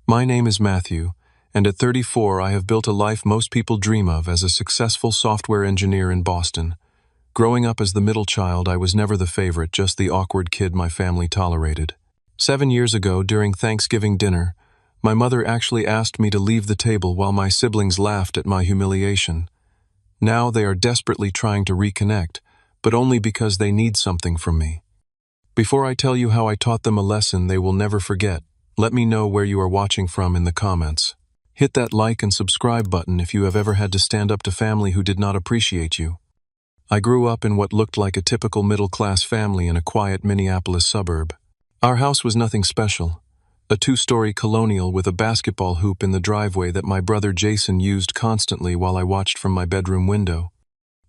My name is Matthew, and at 34 I have built a life most people dream of as a successful software engineer in Boston. Growing up as the middle child, I was never the favorite, just the awkward kid my family tolerated. 7 years ago, during Thanksgiving dinner, my mother actually asked me to leave the table while my siblings laughed at my humiliation. Now they are desperately trying to reconnect, but only because they need something from me. Before I tell you how I taught them a lesson they will never forget, let me know where you are watching from in the comments. Hit that like and subscribe button if you have ever had to stand up to family who did not appreciate you. I grew up in what looked like a typical middle-class family in a quiet Minneapolis suburb. Our house was nothing special. A 2-story colonial with a basketball hoop in the driveway that my brother Jason used constantly while I watched from my bedroom window.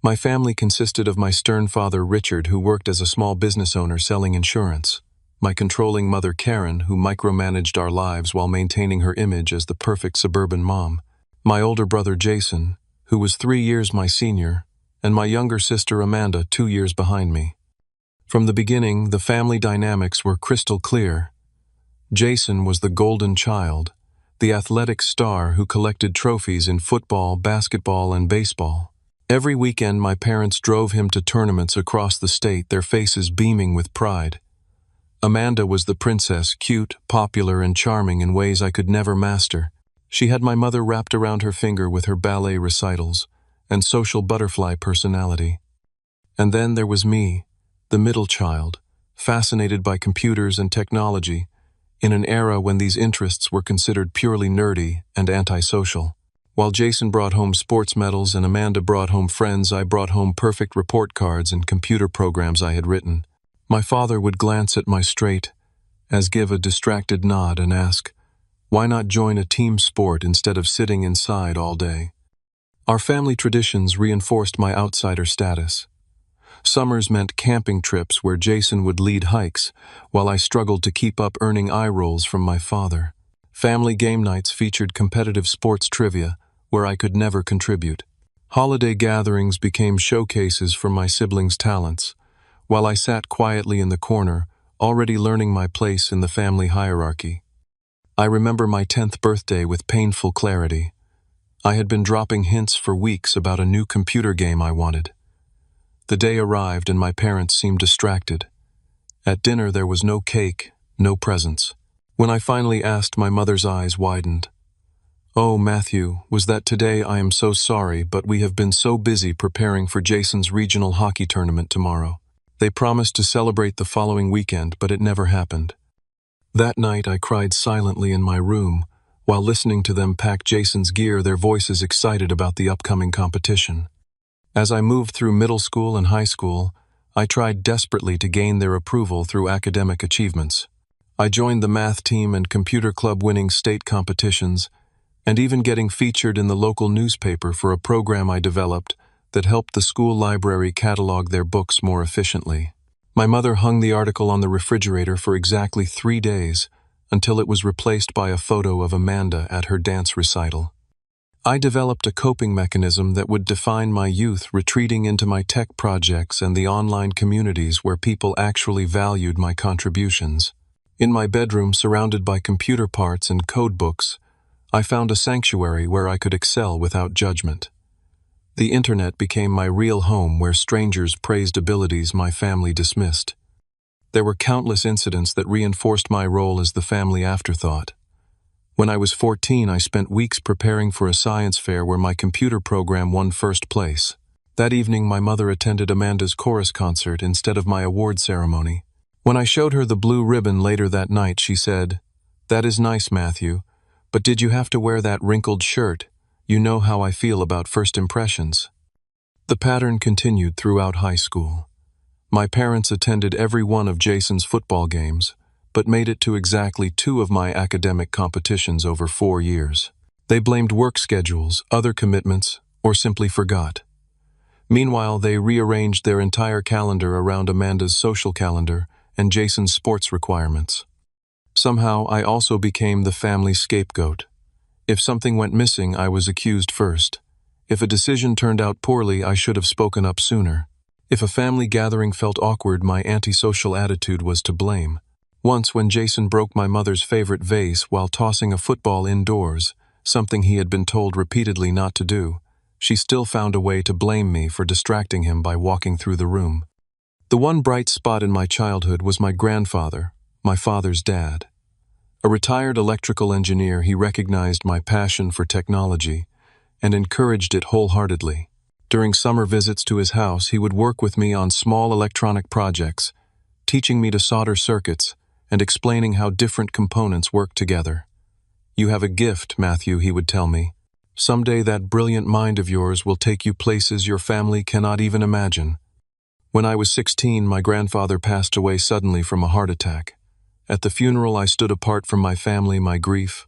My family consisted of my stern father Richard, who worked as a small business owner selling insurance, my controlling mother Karen, who micromanaged our lives while maintaining her image as the perfect suburban mom, my older brother Jason, who was 3 years my senior, and my younger sister Amanda, 2 years behind me. From the beginning, the family dynamics were crystal clear. Jason was the golden child, the athletic star who collected trophies in football, basketball, and baseball. Every weekend, my parents drove him to tournaments across the state, their faces beaming with pride. Amanda was the princess, cute, popular, and charming in ways I could never master. She had my mother wrapped around her finger with her ballet recitals and social butterfly personality. And then there was me, the middle child, fascinated by computers and technology, in an era when these interests were considered purely nerdy and antisocial. While Jason brought home sports medals and Amanda brought home friends, I brought home perfect report cards and computer programs I had written. My father would glance at my straight, as give a distracted nod and ask, "Why not join a team sport instead of sitting inside all day?" Our family traditions reinforced my outsider status. Summers meant camping trips where Jason would lead hikes, while I struggled to keep up earning eye rolls from my father. Family game nights featured competitive sports trivia, where I could never contribute. Holiday gatherings became showcases for my siblings' talents, while I sat quietly in the corner, already learning my place in the family hierarchy. I remember my 10th birthday with painful clarity. I had been dropping hints for weeks about a new computer game I wanted. The day arrived and my parents seemed distracted. At dinner there was no cake, no presents. When I finally asked, my mother's eyes widened. "Oh, Matthew, was that today? I am so sorry, but we have been so busy preparing for Jason's regional hockey tournament tomorrow. They promised to celebrate the following weekend, but it never happened." That night I cried silently in my room, while listening to them pack Jason's gear, their voices excited about the upcoming competition. As I moved through middle school and high school, I tried desperately to gain their approval through academic achievements. I joined the math team and computer club, winning state competitions, and even getting featured in the local newspaper for a program I developed that helped the school library catalog their books more efficiently. My mother hung the article on the refrigerator for exactly 3 days, until it was replaced by a photo of Amanda at her dance recital. I developed a coping mechanism that would define my youth, retreating into my tech projects and the online communities where people actually valued my contributions. In my bedroom, surrounded by computer parts and code books, I found a sanctuary where I could excel without judgment. The internet became my real home, where strangers praised abilities my family dismissed. There were countless incidents that reinforced my role as the family afterthought. When I was 14, I spent weeks preparing for a science fair where my computer program won first place. That evening, my mother attended Amanda's chorus concert instead of my award ceremony. When I showed her the blue ribbon later that night, she said, "That is nice, Matthew, but did you have to wear that wrinkled shirt? You know how I feel about first impressions." The pattern continued throughout high school. My parents attended every one of Jason's football games, but made it to exactly 2 of my academic competitions over 4 years. They blamed work schedules, other commitments, or simply forgot. Meanwhile, they rearranged their entire calendar around Amanda's social calendar and Jason's sports requirements. Somehow, I also became the family scapegoat. If something went missing, I was accused first. If a decision turned out poorly, I should have spoken up sooner. If a family gathering felt awkward, my antisocial attitude was to blame. Once when Jason broke my mother's favorite vase while tossing a football indoors, something he had been told repeatedly not to do, she still found a way to blame me for distracting him by walking through the room. The one bright spot in my childhood was my grandfather, my father's dad. A retired electrical engineer, he recognized my passion for technology and encouraged it wholeheartedly. During summer visits to his house, he would work with me on small electronic projects, teaching me to solder circuits and explaining how different components work together. "You have a gift, Matthew," he would tell me. "Someday that brilliant mind of yours will take you places your family cannot even imagine." When I was 16, my grandfather passed away suddenly from a heart attack. At the funeral, I stood apart from my family, my grief,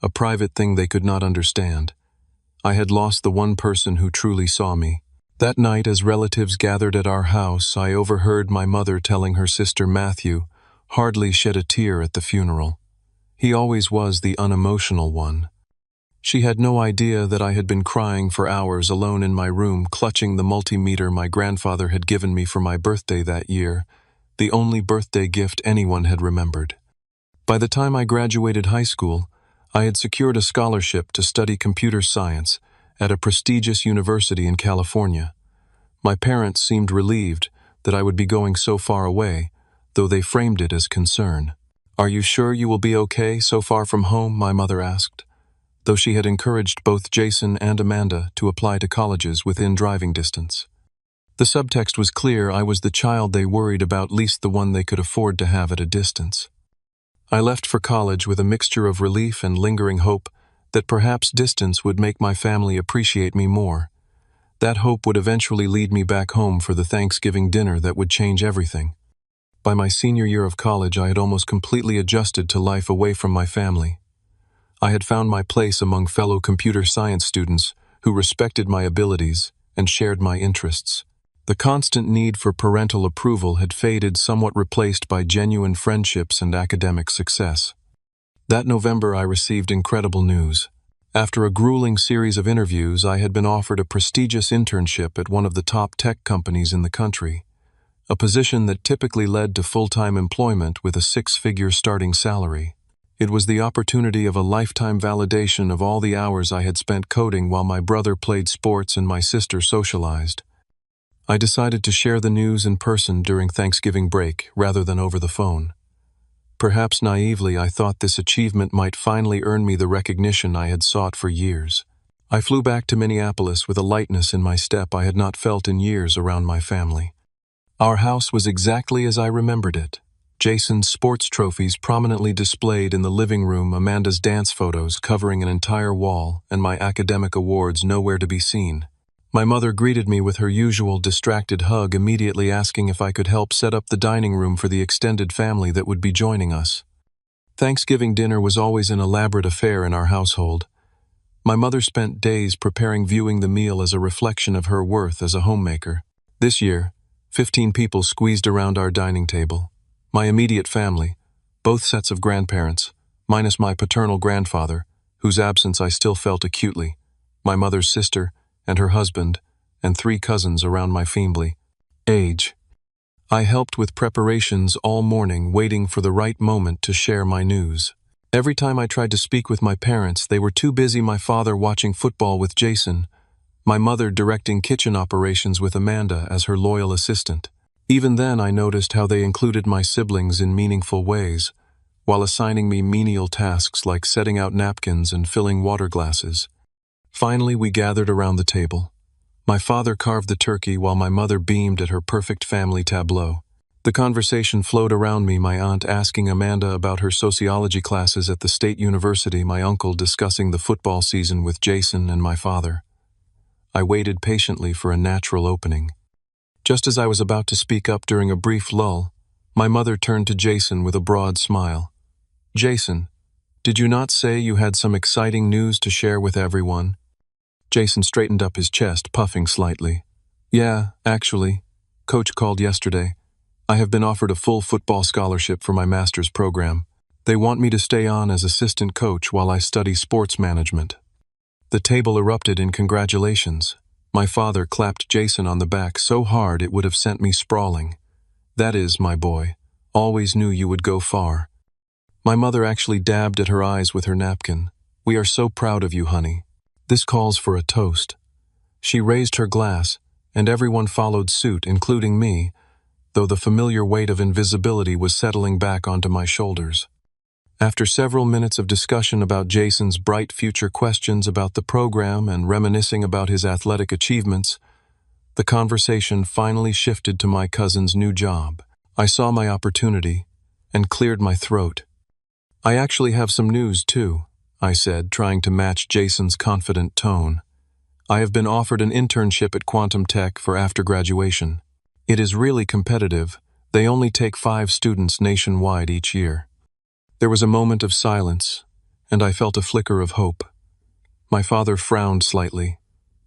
a private thing they could not understand. I had lost the one person who truly saw me. That night, as relatives gathered at our house, I overheard my mother telling her sister Matthew, hardly shed a tear at the funeral. He always was the unemotional one. She had no idea that I had been crying for hours alone in my room, clutching the multimeter my grandfather had given me for my birthday that year, the only birthday gift anyone had remembered. By the time I graduated high school, I had secured a scholarship to study computer science at a prestigious university in California. My parents seemed relieved that I would be going so far away, though they framed it as concern. "Are you sure you will be okay so far from home?" my mother asked, though she had encouraged both Jason and Amanda to apply to colleges within driving distance. The subtext was clear: I was the child they worried about, least the one they could afford to have at a distance. I left for college with a mixture of relief and lingering hope that perhaps distance would make my family appreciate me more. That hope would eventually lead me back home for the Thanksgiving dinner that would change everything. By my senior year of college, I had almost completely adjusted to life away from my family. I had found my place among fellow computer science students who respected my abilities and shared my interests. The constant need for parental approval had faded, somewhat replaced by genuine friendships and academic success. That November, I received incredible news. After a grueling series of interviews, I had been offered a prestigious internship at one of the top tech companies in the country, a position that typically led to full-time employment with a six-figure starting salary. It was the opportunity of a lifetime validation of all the hours I had spent coding while my brother played sports and my sister socialized. I decided to share the news in person during Thanksgiving break rather than over the phone. Perhaps naively, I thought this achievement might finally earn me the recognition I had sought for years. I flew back to Minneapolis with a lightness in my step I had not felt in years around my family. Our house was exactly as I remembered it. Jason's sports trophies prominently displayed in the living room, Amanda's dance photos covering an entire wall, and my academic awards nowhere to be seen. My mother greeted me with her usual distracted hug, immediately asking if I could help set up the dining room for the extended family that would be joining us. Thanksgiving dinner was always an elaborate affair in our household. My mother spent days preparing, viewing the meal as a reflection of her worth as a homemaker. This year, 15 people squeezed around our dining table. My immediate family, both sets of grandparents, minus my paternal grandfather, whose absence I still felt acutely, my mother's sister, and her husband, and 3 cousins around my family age. I helped with preparations all morning, waiting for the right moment to share my news. Every time I tried to speak with my parents, they were too busy, my father watching football with Jason, my mother directing kitchen operations with Amanda as her loyal assistant. Even then, I noticed how they included my siblings in meaningful ways, while assigning me menial tasks like setting out napkins and filling water glasses. Finally, we gathered around the table. My father carved the turkey while my mother beamed at her perfect family tableau. The conversation flowed around me, my aunt asking Amanda about her sociology classes at the state university, my uncle discussing the football season with Jason and my father. I waited patiently for a natural opening. Just as I was about to speak up during a brief lull, my mother turned to Jason with a broad smile. "Jason, did you not say you had some exciting news to share with everyone?" Jason straightened up his chest, puffing slightly. "Yeah, actually. Coach called yesterday. I have been offered a full football scholarship for my master's program. They want me to stay on as assistant coach while I study sports management." The table erupted in congratulations. My father clapped Jason on the back so hard it would have sent me sprawling. "That is, my boy, Always knew you would go far." My mother actually dabbed at her eyes with her napkin. "We are so proud of you, honey. This calls for a toast." She raised her glass, and everyone followed suit, including me, though the familiar weight of invisibility was settling back onto my shoulders. After several minutes of discussion about Jason's bright future, questions about the program, and reminiscing about his athletic achievements, the conversation finally shifted to my cousin's new job. I saw my opportunity and cleared my throat. "I actually have some news too," I said, trying to match Jason's confident tone. "I have been offered an internship at Quantum Tech for after graduation. It is really competitive. They only take 5 students nationwide each year." There was a moment of silence, and I felt a flicker of hope. My father frowned slightly.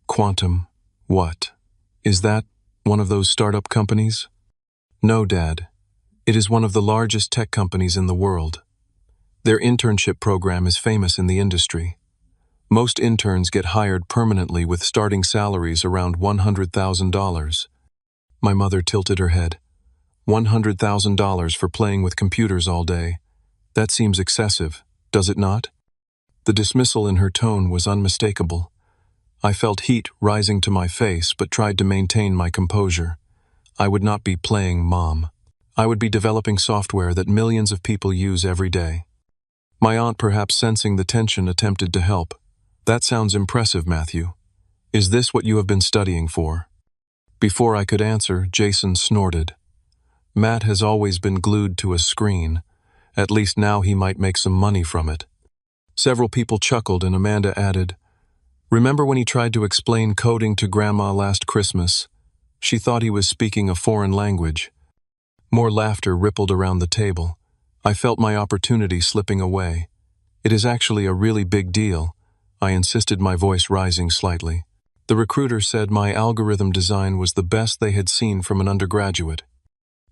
"Quantum, what? Is that one of those startup companies?" "No, Dad. It is one of the largest tech companies in the world. Their internship program is famous in the industry. Most interns get hired permanently with starting salaries around $100,000. My mother tilted her head. $100,000 for playing with computers all day. That seems excessive, does it not? The dismissal in her tone was unmistakable. I felt heat rising to my face but tried to maintain my composure. I would not be playing mom. I would be developing software that millions of people use every day. My aunt, perhaps sensing the tension, attempted to help. "That sounds impressive, Matthew. Is this what you have been studying for?" Before I could answer, Jason snorted. "Matt has always been glued to a screen. At least now he might make some money from it." Several people chuckled, and Amanda added, "Remember when he tried to explain coding to Grandma last Christmas? She thought he was speaking a foreign language." More laughter rippled around the table. I felt my opportunity slipping away. "It is actually a really big deal," I insisted, my voice rising slightly. "The recruiter said my algorithm design was the best they had seen from an undergraduate."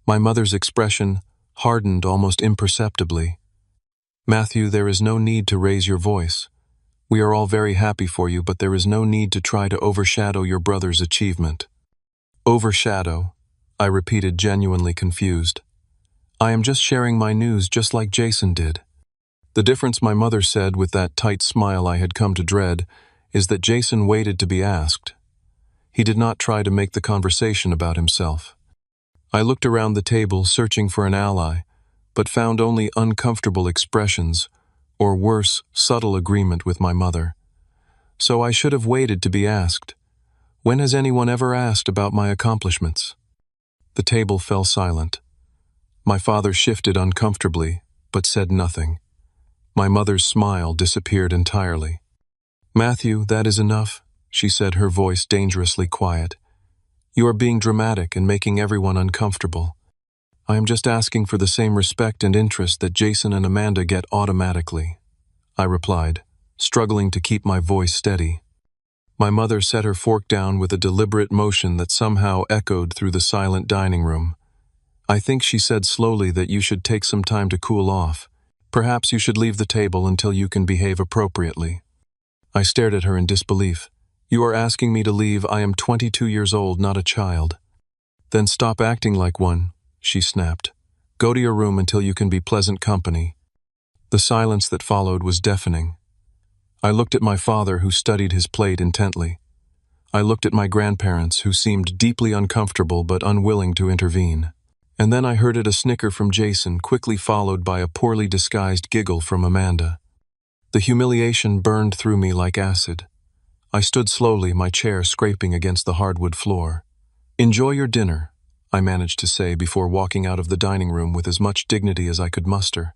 My mother's expression hardened almost imperceptibly. "Matthew, there is no need to raise your voice. We are all very happy for you, but there is no need to try to overshadow your brother's achievement." "Overshadow?" I repeated, genuinely confused. "I am just sharing my news just like Jason did." The difference, my mother said with that tight smile I had come to dread, is that Jason waited to be asked. He did not try to make the conversation about himself. I looked around the table, searching for an ally, but found only uncomfortable expressions, or worse, subtle agreement with my mother. So I should have waited to be asked. When has anyone ever asked about my accomplishments? The table fell silent. My father shifted uncomfortably, but said nothing. My mother's smile disappeared entirely. "Matthew, that is enough," she said, her voice dangerously quiet. "You are being dramatic and making everyone uncomfortable. I am just asking for the same respect and interest that Jason and Amanda get automatically," I replied, struggling to keep my voice steady. My mother set her fork down with a deliberate motion that somehow echoed through the silent dining room. "I think," she said slowly, "that you should take some time to cool off. Perhaps you should leave the table until you can behave appropriately." I stared at her in disbelief. "You are asking me to leave? I am 22 years old, not a child." "Then stop acting like one," she snapped. "Go to your room until you can be pleasant company." The silence that followed was deafening. I looked at my father, who studied his plate intently. I looked at my grandparents, who seemed deeply uncomfortable but unwilling to intervene. And then I heard a snicker from Jason, quickly followed by a poorly disguised giggle from Amanda. The humiliation burned through me like acid. I stood slowly, my chair scraping against the hardwood floor. "Enjoy your dinner," I managed to say before walking out of the dining room with as much dignity as I could muster.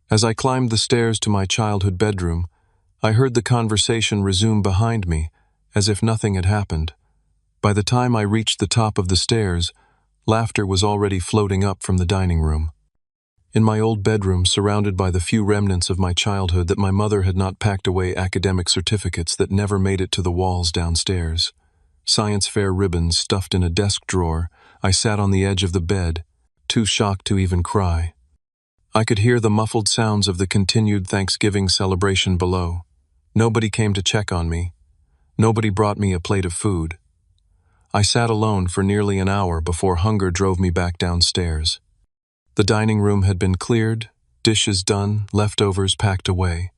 As I climbed the stairs to my childhood bedroom, I heard the conversation resume behind me, as if nothing had happened. By the time I reached the top of the stairs, laughter was already floating up from the dining room. In my old bedroom, surrounded by the few remnants of my childhood that my mother had not packed away, academic certificates that never made it to the walls downstairs, science fair ribbons stuffed in a desk drawer, I sat on the edge of the bed, too shocked to even cry. I could hear the muffled sounds of the continued Thanksgiving celebration below. Nobody came to check on me. Nobody brought me a plate of food. I sat alone for nearly an hour before hunger drove me back downstairs. The dining room had been cleared, dishes done, leftovers packed away.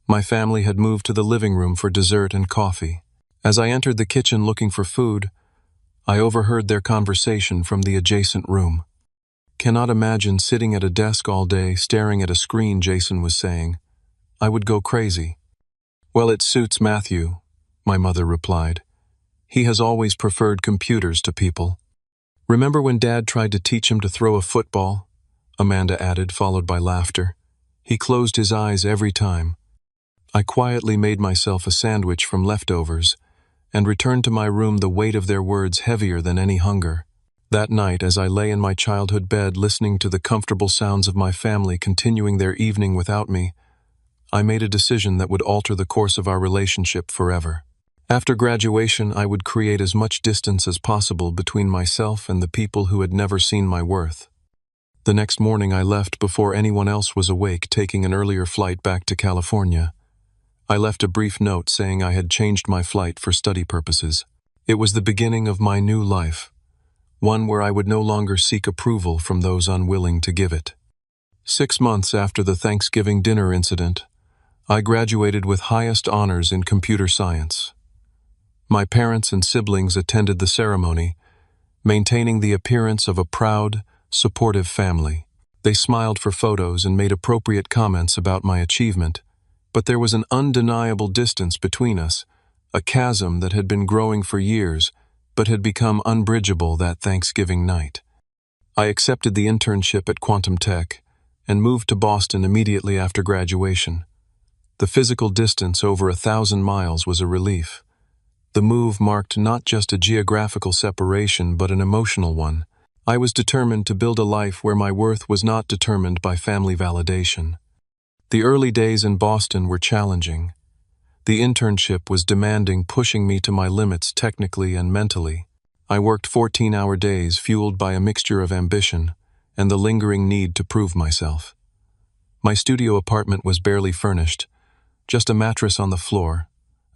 My family had moved to the living room for dessert and coffee. As I entered the kitchen looking for food, I overheard their conversation from the adjacent room. "Cannot imagine sitting at a desk all day staring at a screen," Jason was saying. "I would go crazy." "Well, it suits Matthew," my mother replied. "He has always preferred computers to people." "Remember when Dad tried to teach him to throw a football?" Amanda added, followed by laughter. "He closed his eyes every time." I quietly made myself a sandwich from leftovers and returned to my room, the weight of their words heavier than any hunger. That night, as I lay in my childhood bed listening to the comfortable sounds of my family continuing their evening without me, I made a decision that would alter the course of our relationship forever. After graduation, I would create as much distance as possible between myself and the people who had never seen my worth. The next morning I left before anyone else was awake, taking an earlier flight back to California. I left a brief note saying I had changed my flight for study purposes. It was the beginning of my new life, one where I would no longer seek approval from those unwilling to give it. 6 months after the Thanksgiving dinner incident, I graduated with highest honors in computer science. My parents and siblings attended the ceremony, maintaining the appearance of a proud, supportive family. They smiled for photos and made appropriate comments about my achievement, but there was an undeniable distance between us, a chasm that had been growing for years, but had become unbridgeable that Thanksgiving night. I accepted the internship at Quantum Tech and moved to Boston immediately after graduation. The physical distance, over 1,000 miles, was a relief. The move marked not just a geographical separation, but an emotional one. I was determined to build a life where my worth was not determined by family validation. The early days in Boston were challenging. The internship was demanding, pushing me to my limits technically and mentally. I worked 14-hour days, fueled by a mixture of ambition and the lingering need to prove myself. My studio apartment was barely furnished, just a mattress on the floor,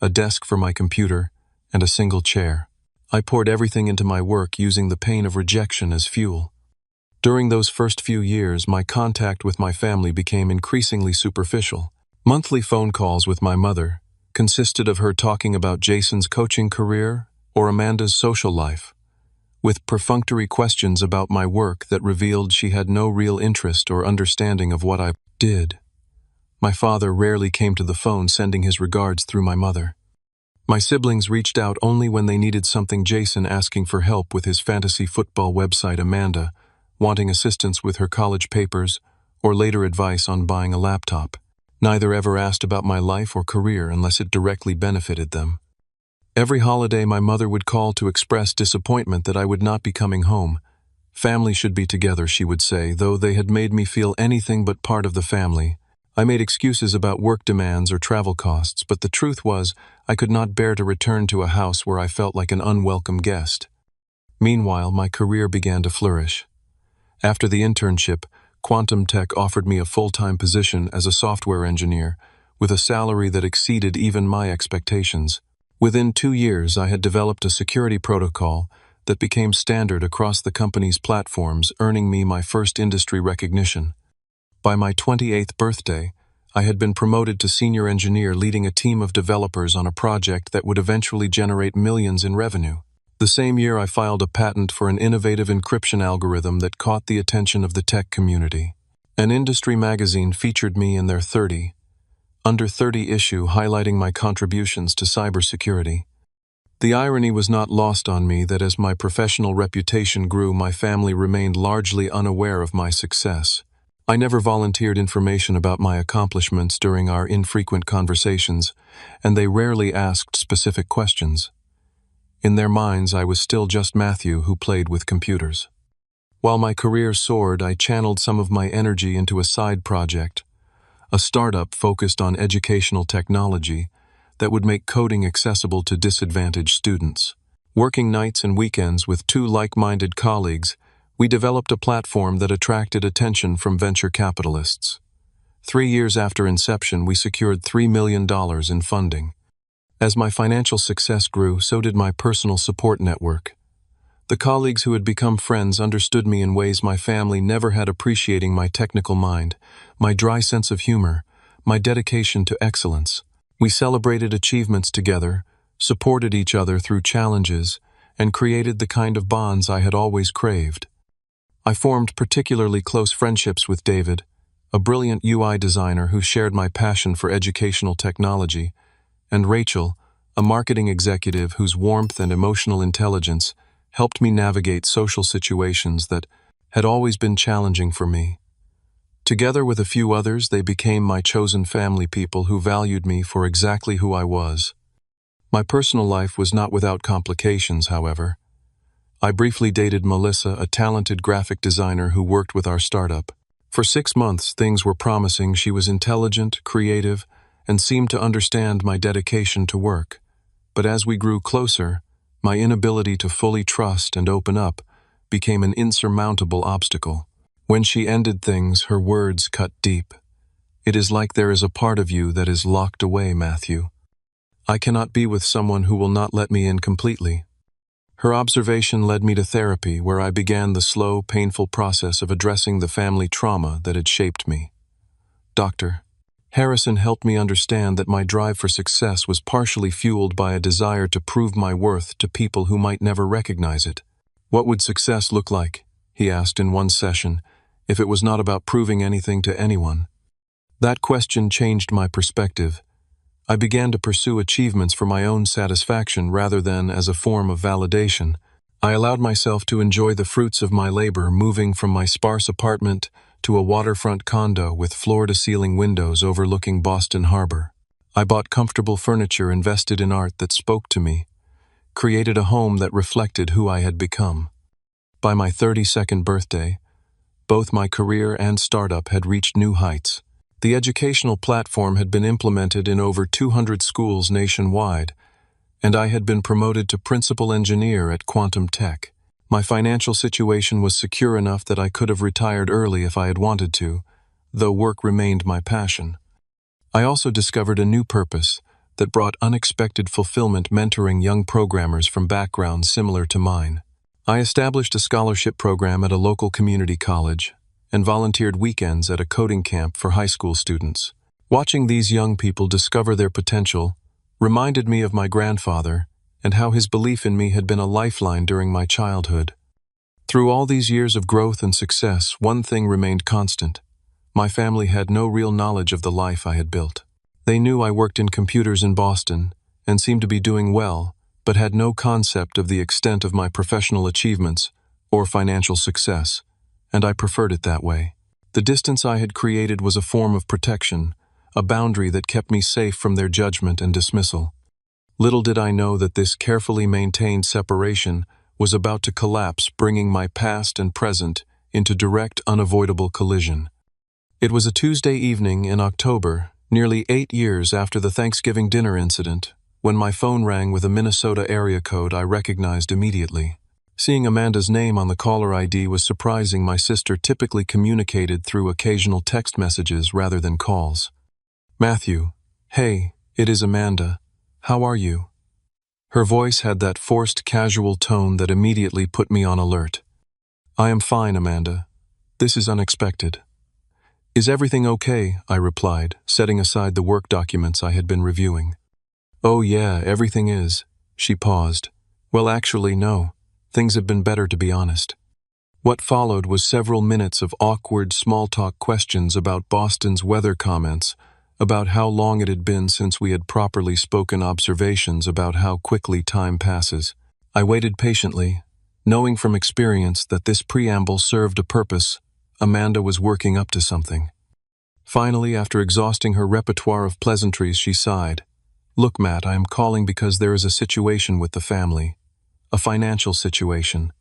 a desk for my computer, and a single chair. I poured everything into my work, using the pain of rejection as fuel. During those first few years, my contact with my family became increasingly superficial. Monthly phone calls with my mother consisted of her talking about Jason's coaching career or Amanda's social life, with perfunctory questions about my work that revealed she had no real interest or understanding of what I did. My father rarely came to the phone, sending his regards through my mother. My siblings reached out only when they needed something: Jason asking for help with his fantasy football website, Amanda wanting assistance with her college papers, or later advice on buying a laptop. Neither ever asked about my life or career unless it directly benefited them. Every holiday, my mother would call to express disappointment that I would not be coming home. "Family should be together," she would say, though they had made me feel anything but part of the family. I made excuses about work demands or travel costs, but the truth was, I could not bear to return to a house where I felt like an unwelcome guest. Meanwhile, my career began to flourish. After the internship, Quantum Tech offered me a full-time position as a software engineer, with a salary that exceeded even my expectations. Within 2 years, I had developed a security protocol that became standard across the company's platforms, earning me my first industry recognition. By my 28th birthday, I had been promoted to senior engineer, leading a team of developers on a project that would eventually generate millions in revenue. The same year, I filed a patent for an innovative encryption algorithm that caught the attention of the tech community. An industry magazine featured me in their Under 30 issue, highlighting my contributions to cybersecurity. The irony was not lost on me that as my professional reputation grew, my family remained largely unaware of my success. I never volunteered information about my accomplishments during our infrequent conversations, and they rarely asked specific questions. In their minds, I was still just Matthew who played with computers. While my career soared, I channeled some of my energy into a side project, a startup focused on educational technology that would make coding accessible to disadvantaged students. Working nights and weekends with 2 like-minded colleagues, we developed a platform that attracted attention from venture capitalists. 3 years after inception, we secured $3 million in funding. As my financial success grew, so did my personal support network. The colleagues who had become friends understood me in ways my family never had, appreciating my technical mind, my dry sense of humor, my dedication to excellence. We celebrated achievements together, supported each other through challenges, and created the kind of bonds I had always craved. I formed particularly close friendships with David, a brilliant UI designer who shared my passion for educational technology, and Rachel, a marketing executive whose warmth and emotional intelligence helped me navigate social situations that had always been challenging for me. Together with a few others, they became my chosen family, people who valued me for exactly who I was. My personal life was not without complications, however. I briefly dated Melissa, a talented graphic designer who worked with our startup. For 6 months, things were promising. She was intelligent, creative, and seemed to understand my dedication to work. But as we grew closer, my inability to fully trust and open up became an insurmountable obstacle. When she ended things, her words cut deep. "It is like there is a part of you that is locked away, Matthew. I cannot be with someone who will not let me in completely." Her observation led me to therapy, where I began the slow, painful process of addressing the family trauma that had shaped me. Dr. Harrison helped me understand that my drive for success was partially fueled by a desire to prove my worth to people who might never recognize it. "What would success look like," he asked in one session, "if it was not about proving anything to anyone?" That question changed my perspective. I began to pursue achievements for my own satisfaction rather than as a form of validation. I allowed myself to enjoy the fruits of my labor, moving from my sparse apartment to a waterfront condo with floor-to-ceiling windows overlooking Boston Harbor. I bought comfortable furniture, invested in art that spoke to me, created a home that reflected who I had become. By my 32nd birthday, both my career and startup had reached new heights. The educational platform had been implemented in over 200 schools nationwide, and I had been promoted to principal engineer at Quantum Tech. My financial situation was secure enough that I could have retired early if I had wanted to, though work remained my passion. I also discovered a new purpose that brought unexpected fulfillment, mentoring young programmers from backgrounds similar to mine. I established a scholarship program at a local community college and volunteered weekends at a coding camp for high school students. Watching these young people discover their potential reminded me of my grandfather and how his belief in me had been a lifeline during my childhood. Through all these years of growth and success, one thing remained constant. My family had no real knowledge of the life I had built. They knew I worked in computers in Boston and seemed to be doing well, but had no concept of the extent of my professional achievements or financial success, and I preferred it that way. The distance I had created was a form of protection, a boundary that kept me safe from their judgment and dismissal. Little did I know that this carefully maintained separation was about to collapse, bringing my past and present into direct, unavoidable collision. It was a Tuesday evening in October, nearly 8 years after the Thanksgiving dinner incident, when my phone rang with a Minnesota area code I recognized immediately. Seeing Amanda's name on the caller ID was surprising. My sister typically communicated through occasional text messages rather than calls. "Matthew, hey, it is Amanda. How are you?" Her voice had that forced, casual tone that immediately put me on alert. "I am fine, Amanda. This is unexpected." "Is everything okay?" I replied, setting aside the work documents I had been reviewing. "Oh yeah, everything is." She paused. "Well, actually, no. Things have been better, to be honest." What followed was several minutes of awkward small-talk questions about Boston's weather, comments about how long it had been since we had properly spoken, observations about how quickly time passes. I waited patiently, knowing from experience that this preamble served a purpose. Amanda was working up to something. Finally, after exhausting her repertoire of pleasantries, she sighed. "Look, Matt, I am calling because there is a situation with the family. A financial situation."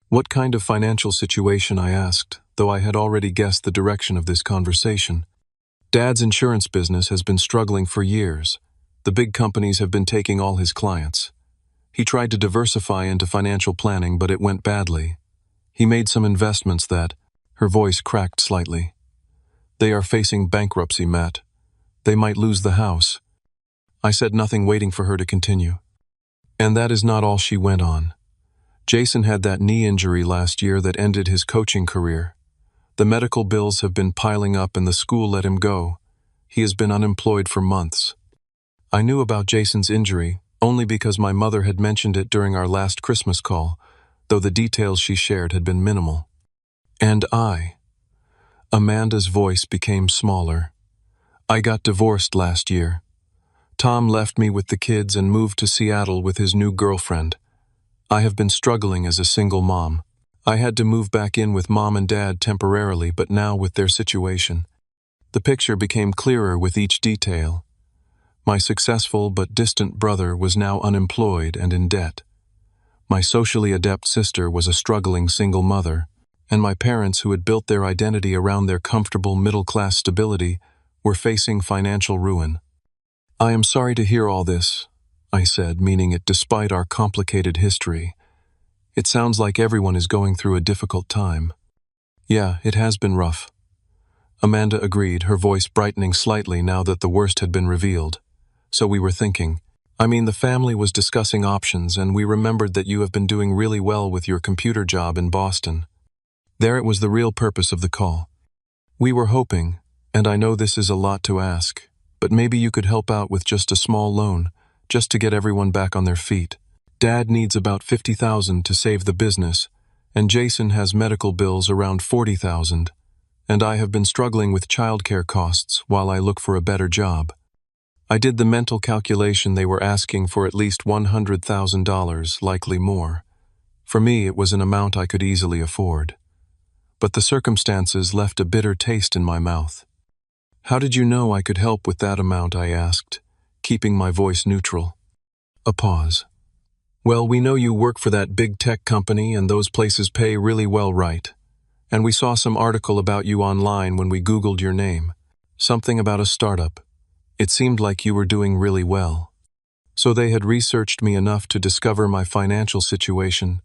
"What kind of financial situation?" I asked, though I had already guessed the direction of this conversation. "Dad's insurance business has been struggling for years. The big companies have been taking all his clients. He tried to diversify into financial planning, but it went badly. He made some investments that—" Her voice cracked slightly. "They are facing bankruptcy, Matt. They might lose the house." I said nothing, waiting for her to continue. And that is not all she went on. Jason had that knee injury last year that ended his coaching career. The medical bills have been piling up and the school let him go. He has been unemployed for months. I knew about Jason's injury only because my mother had mentioned it during our last Christmas call, though the details she shared had been minimal. And Amanda's voice became smaller. I got divorced last year. Tom left me with the kids and moved to Seattle with his new girlfriend. I have been struggling as a single mom. I had to move back in with mom and dad temporarily, but now with their situation. The picture became clearer with each detail. My successful but distant brother was now unemployed and in debt. My socially adept sister was a struggling single mother, and my parents, who had built their identity around their comfortable middle-class stability, were facing financial ruin. I am sorry to hear all this, I said, meaning it despite our complicated history. It sounds like everyone is going through a difficult time. Yeah, it has been rough. Amanda agreed, her voice brightening slightly now that the worst had been revealed. So we were thinking. The family was discussing options, and we remembered that you have been doing really well with your computer job in Boston. There it was the real purpose of the call. We were hoping, and I know this is a lot to ask, but maybe you could help out with just a small loan, just to get everyone back on their feet. Dad needs about $50,000 to save the business, and Jason has medical bills around $40,000, and I have been struggling with childcare costs while I look for a better job. I did the mental calculation. They were asking for at least $100,000, likely more. For me, it was an amount I could easily afford. But the circumstances left a bitter taste in my mouth. How did you know I could help with that amount? I asked, keeping my voice neutral. A pause. Well, we know you work for that big tech company and those places pay really well, right? And we saw some article about you online when we Googled your name. Something about a startup. It seemed like you were doing really well. So they had researched me enough to discover my financial situation,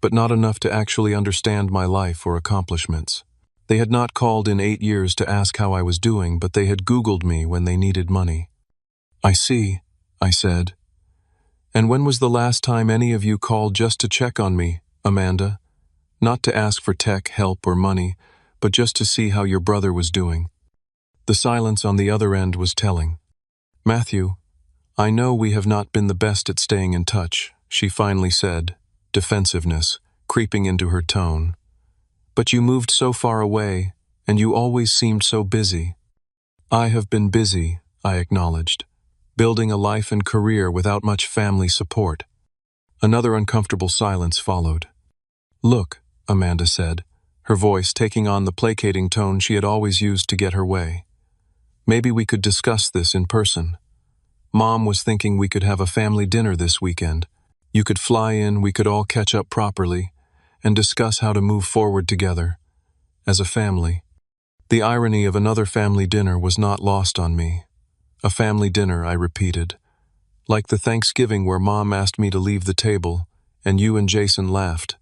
but not enough to actually understand my life or accomplishments. They had not called in 8 years to ask how I was doing, but they had Googled me when they needed money. I see, I said. And when was the last time any of you called just to check on me, Amanda? Not to ask for tech help or money, but just to see how your brother was doing. The silence on the other end was telling. Matthew, I know we have not been the best at staying in touch, she finally said, defensiveness creeping into her tone. But you moved so far away, and you always seemed so busy. I have been busy, I acknowledged, building a life and career without much family support. Another uncomfortable silence followed. Look, Amanda said, her voice taking on the placating tone she had always used to get her way. Maybe we could discuss this in person. Mom was thinking we could have a family dinner this weekend. You could fly in, we could all catch up properly, and discuss how to move forward together, as a family. The irony of another family dinner was not lost on me. A family dinner, I repeated. Like the Thanksgiving where Mom asked me to leave the table, and you and Jason laughed.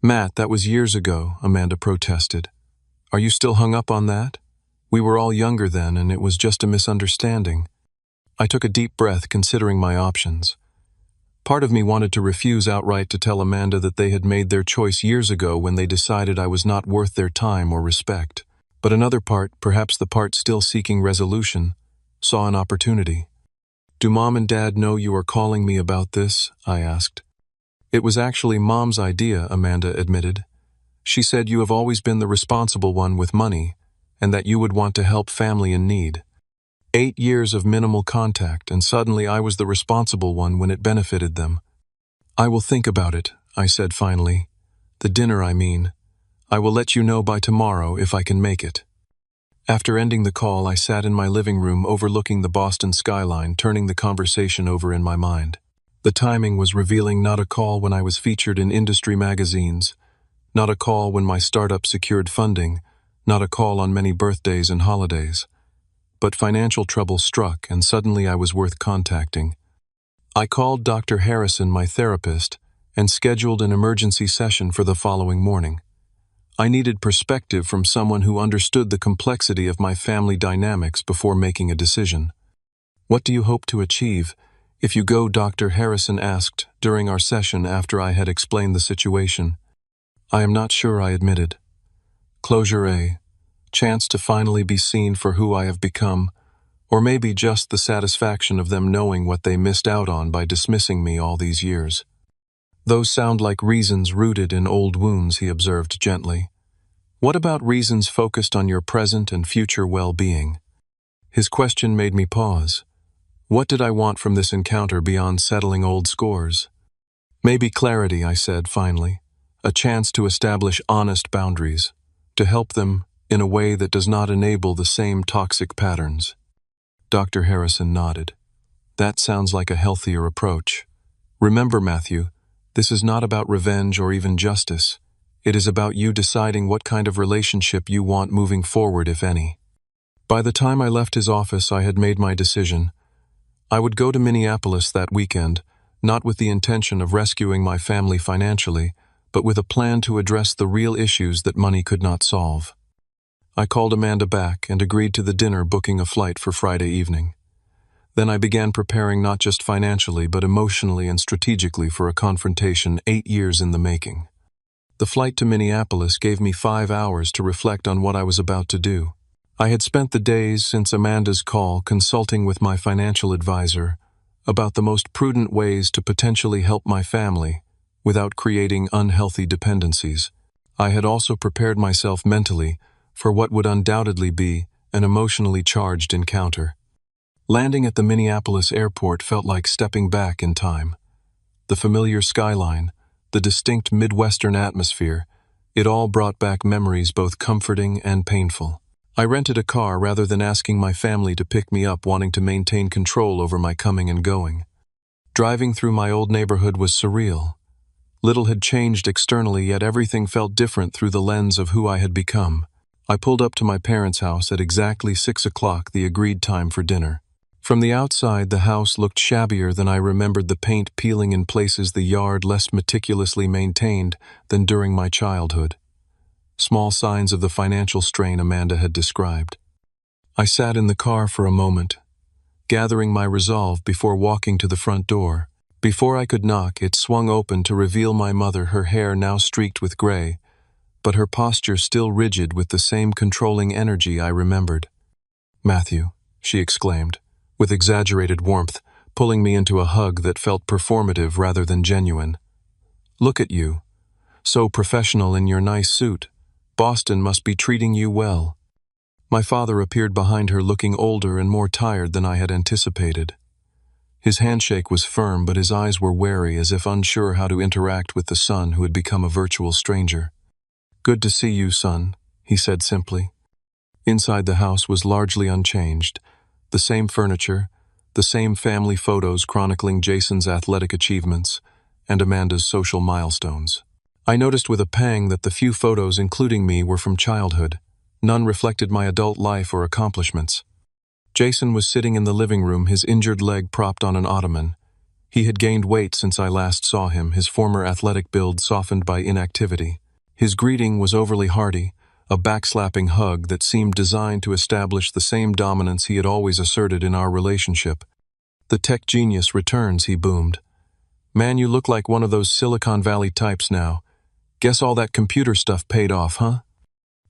Matt, that was years ago, Amanda protested. Are you still hung up on that? We were all younger then, and it was just a misunderstanding. I took a deep breath, considering my options. Part of me wanted to refuse outright to tell Amanda that they had made their choice years ago when they decided I was not worth their time or respect. But another part, perhaps the part still seeking resolution, saw an opportunity. Do Mom and Dad know you are calling me about this? I asked. It was actually Mom's idea, Amanda admitted. She said you have always been the responsible one with money, and that you would want to help family in need. 8 years of minimal contact, and suddenly I was the responsible one when it benefited them. I will think about it, I said finally. The dinner, I mean. I will let you know by tomorrow if I can make it. After ending the call, I sat in my living room overlooking the Boston skyline, turning the conversation over in my mind. The timing was revealing. Not a call when I was featured in industry magazines, not a call when my startup secured funding, not a call on many birthdays and holidays. But financial trouble struck, and suddenly I was worth contacting. I called Dr. Harrison, my therapist, and scheduled an emergency session for the following morning. I needed perspective from someone who understood the complexity of my family dynamics before making a decision. What do you hope to achieve? "If you go," Dr. Harrison asked during our session after I had explained the situation. "I am not sure," I admitted. Closure, a chance to finally be seen for who I have become, or maybe just the satisfaction of them knowing what they missed out on by dismissing me all these years. "Those sound like reasons rooted in old wounds," he observed gently. "What about reasons focused on your present and future well-being?" His question made me pause. What did I want from this encounter beyond settling old scores? "Maybe clarity," I said finally. "A chance to establish honest boundaries, to help them in a way that does not enable the same toxic patterns." Dr. Harrison nodded. "That sounds like a healthier approach. Remember, Matthew, this is not about revenge or even justice. It is about you deciding what kind of relationship you want moving forward, if any." By the time I left his office, I had made my decision. I would go to Minneapolis that weekend, not with the intention of rescuing my family financially, but with a plan to address the real issues that money could not solve. I called Amanda back and agreed to the dinner, booking a flight for Friday evening. Then I began preparing not just financially but emotionally and strategically for a confrontation 8 years in the making. The flight to Minneapolis gave me 5 hours to reflect on what I was about to do. I had spent the days since Amanda's call consulting with my financial advisor about the most prudent ways to potentially help my family without creating unhealthy dependencies. I had also prepared myself mentally for what would undoubtedly be an emotionally charged encounter. Landing at the Minneapolis airport felt like stepping back in time. The familiar skyline, the distinct Midwestern atmosphere, it all brought back memories both comforting and painful. I rented a car rather than asking my family to pick me up, wanting to maintain control over my coming and going. Driving through my old neighborhood was surreal. Little had changed externally, yet everything felt different through the lens of who I had become. I pulled up to my parents' house at exactly 6 o'clock, the agreed time for dinner. From the outside, the house looked shabbier than I remembered, the paint peeling in places, the yard less meticulously maintained than during my childhood. Small signs of the financial strain Amanda had described. I sat in the car for a moment, gathering my resolve before walking to the front door. Before I could knock, it swung open to reveal my mother, her hair now streaked with gray, but her posture still rigid with the same controlling energy I remembered. "Matthew," she exclaimed, with exaggerated warmth, pulling me into a hug that felt performative rather than genuine. "Look at you, so professional in your nice suit. Boston must be treating you well." My father appeared behind her, looking older and more tired than I had anticipated. His handshake was firm, but his eyes were wary, as if unsure how to interact with the son who had become a virtual stranger. "Good to see you, son," he said simply. Inside, the house was largely unchanged. The same furniture, the same family photos chronicling Jason's athletic achievements and Amanda's social milestones. I noticed with a pang that the few photos including me were from childhood. None reflected my adult life or accomplishments. Jason was sitting in the living room, his injured leg propped on an ottoman. He had gained weight since I last saw him, his former athletic build softened by inactivity. His greeting was overly hearty, a backslapping hug that seemed designed to establish the same dominance he had always asserted in our relationship. "The tech genius returns," he boomed. "Man, you look like one of those Silicon Valley types now. Guess all that computer stuff paid off, huh?"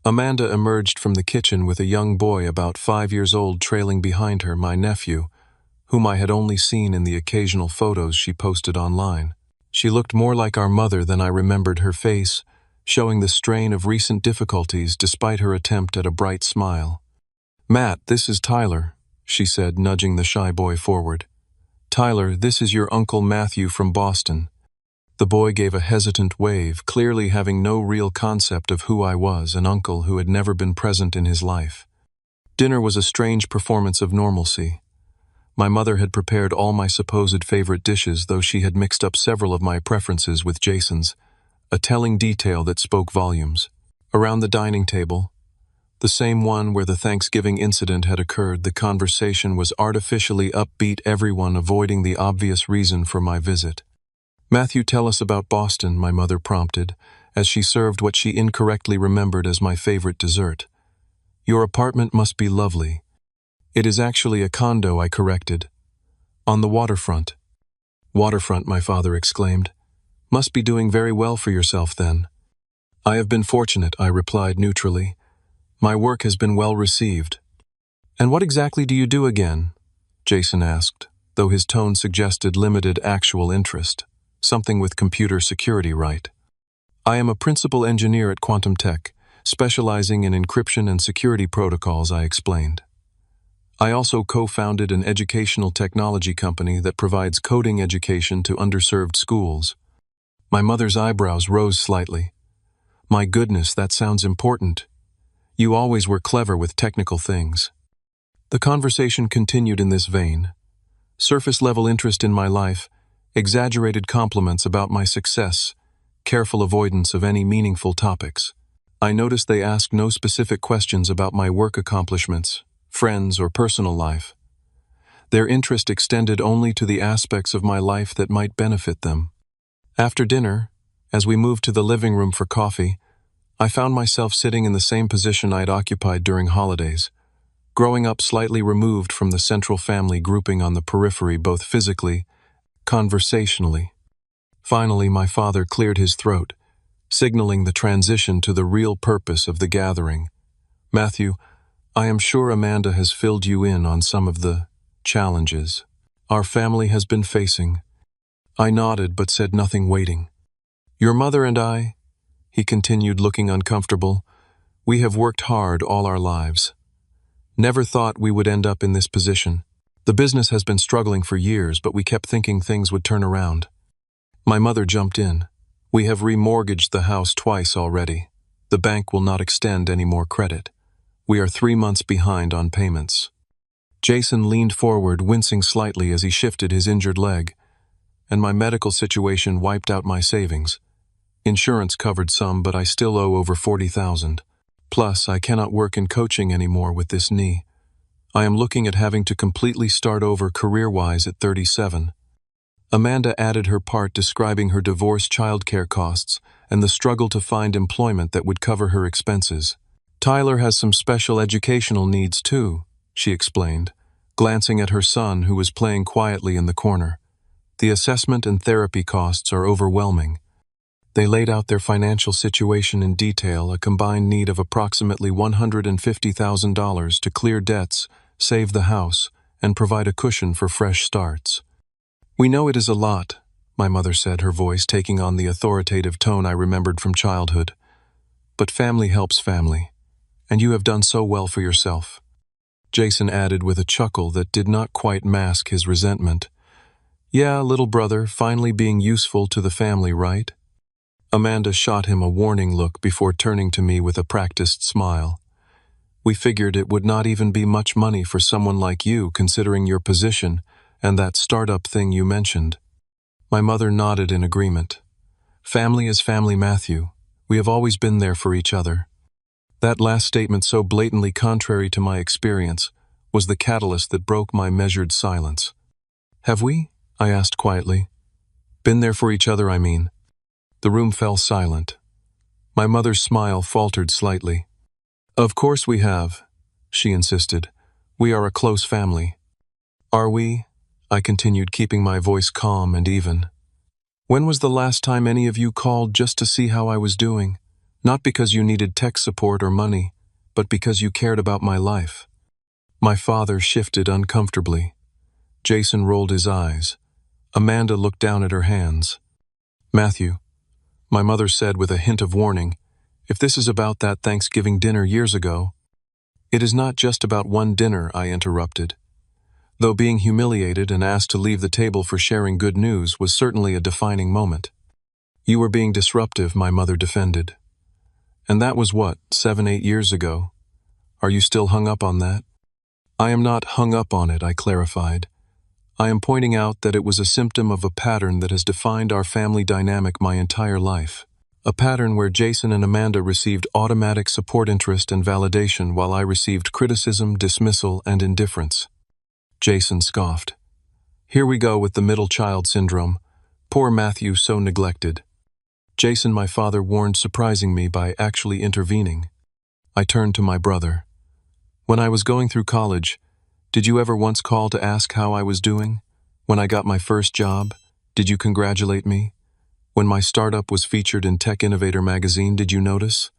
Amanda emerged from the kitchen with a young boy about 5 years old trailing behind her, my nephew, whom I had only seen in the occasional photos she posted online. She looked more like our mother than I remembered, her face showing the strain of recent difficulties despite her attempt at a bright smile. "Matt, this is Tyler," she said, nudging the shy boy forward. "Tyler, this is your Uncle Matthew from Boston." The boy gave a hesitant wave, clearly having no real concept of who I was, an uncle who had never been present in his life. Dinner was a strange performance of normalcy. My mother had prepared all my supposed favorite dishes, though she had mixed up several of my preferences with Jason's, a telling detail that spoke volumes. Around the dining table, the same one where the Thanksgiving incident had occurred, the conversation was artificially upbeat, everyone avoiding the obvious reason for my visit. "Matthew, tell us about Boston," my mother prompted, as she served what she incorrectly remembered as my favorite dessert. "Your apartment must be lovely." "It is actually a condo," I corrected. "On the waterfront." Waterfront, my father exclaimed. Must be doing very well for yourself then. I have been fortunate, I replied neutrally. My work has been well received. And what exactly do you do again? Jason asked, though his tone suggested limited actual interest. Something with computer security, right? I am a principal engineer at Quantum Tech, specializing in encryption and security protocols, I explained. I also co-founded an educational technology company that provides coding education to underserved schools. My mother's eyebrows rose slightly. My goodness, that sounds important. You always were clever with technical things. The conversation continued in this vein. Surface-level interest in my life, exaggerated compliments about my success, careful avoidance of any meaningful topics. I noticed they asked no specific questions about my work accomplishments, friends, or personal life. Their interest extended only to the aspects of my life that might benefit them. After dinner, as we moved to the living room for coffee, I found myself sitting in the same position I'd occupied during holidays, growing up slightly removed from the central family grouping on the periphery both physically, conversationally. Finally, my father cleared his throat, signaling the transition to the real purpose of the gathering. Matthew, I am sure Amanda has filled you in on some of the challenges our family has been facing. I nodded but said nothing, waiting. Your mother and I, he continued, looking uncomfortable, we have worked hard all our lives. Never thought we would end up in this position. The business has been struggling for years, but we kept thinking things would turn around. My mother jumped in. We have remortgaged the house twice already. The bank will not extend any more credit. We are 3 months behind on payments. Jason leaned forward, wincing slightly as he shifted his injured leg. And my medical situation wiped out my savings. Insurance covered some, but I still owe over $40,000. Plus, I cannot work in coaching anymore with this knee. I am looking at having to completely start over career-wise at 37. Amanda added her part, describing her divorce, childcare costs, and the struggle to find employment that would cover her expenses. Tyler has some special educational needs too, she explained, glancing at her son who was playing quietly in the corner. The assessment and therapy costs are overwhelming. They laid out their financial situation in detail, a combined need of approximately $150,000 to clear debts, save the house, and provide a cushion for fresh starts. We know it is a lot, my mother said, her voice taking on the authoritative tone I remembered from childhood. But family helps family, and you have done so well for yourself. Jason added with a chuckle that did not quite mask his resentment. Yeah, little brother, finally being useful to the family, right? Amanda shot him a warning look before turning to me with a practiced smile. We figured it would not even be much money for someone like you, considering your position and that startup thing you mentioned. My mother nodded in agreement. Family is family, Matthew. We have always been there for each other. That last statement, so blatantly contrary to my experience, was the catalyst that broke my measured silence. Have we? I asked quietly. Been there for each other, I mean. The room fell silent. My mother's smile faltered slightly. Of course we have, she insisted. We are a close family. Are we? I continued, keeping my voice calm and even. When was the last time any of you called just to see how I was doing? Not because you needed tech support or money, but because you cared about my life. My father shifted uncomfortably. Jason rolled his eyes. Amanda looked down at her hands. Matthew, my mother said with a hint of warning, if this is about that Thanksgiving dinner years ago. It is not just about one dinner, I interrupted. Though being humiliated and asked to leave the table for sharing good news was certainly a defining moment. You were being disruptive, my mother defended. And that was what, 7-8 years ago? Are you still hung up on that? I am not hung up on it, I clarified. I am pointing out that it was a symptom of a pattern that has defined our family dynamic my entire life. A pattern where Jason and Amanda received automatic support, interest, and validation while I received criticism, dismissal, and indifference. Jason scoffed. Here we go with the middle child syndrome. Poor Matthew, so neglected. Jason, my father warned, surprising me by actually intervening. I turned to my brother. When I was going through college, did you ever once call to ask how I was doing? When I got my first job, Did you congratulate me? When my startup was featured in Tech Innovator magazine, did you notice?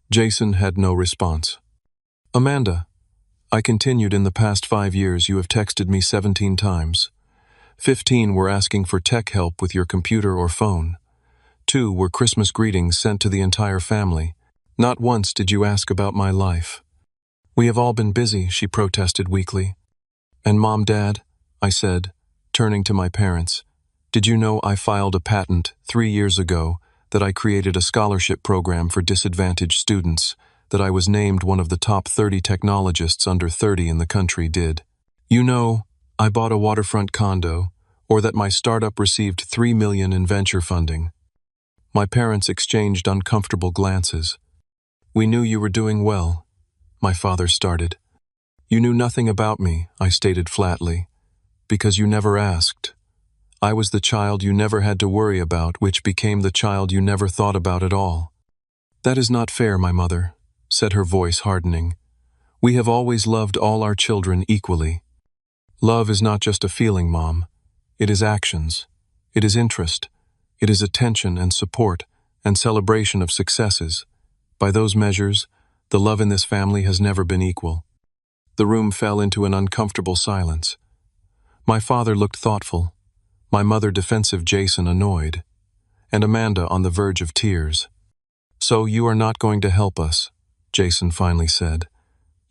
Jason had no response. Amanda, I continued, in the past 5 years you have texted me 17 times. 15 were asking for tech help with your computer or phone. 2 were Christmas greetings sent to the entire family. Not once did you ask about my life. We have all been busy, she protested weakly. And Mom, Dad, I said, turning to my parents, did you know I filed a patent 3 years ago that I created a scholarship program for disadvantaged students, that I was named one of the top 30 technologists under 30 in the country did? You know, I bought a waterfront condo, or that my startup received $3 million in venture funding. My parents exchanged uncomfortable glances. We knew you were doing well, my father started. You knew nothing about me, I stated flatly, because you never asked. I was the child you never had to worry about, which became the child you never thought about at all. That is not fair, my mother, said her voice hardening. We have always loved all our children equally. Love is not just a feeling, Mom. It is actions. It is interest. It is attention and support and celebration of successes. By those measures, the love in this family has never been equal. The room fell into an uncomfortable silence. My father looked thoughtful, my mother defensive, Jason annoyed, and Amanda on the verge of tears. So you are not going to help us, Jason finally said.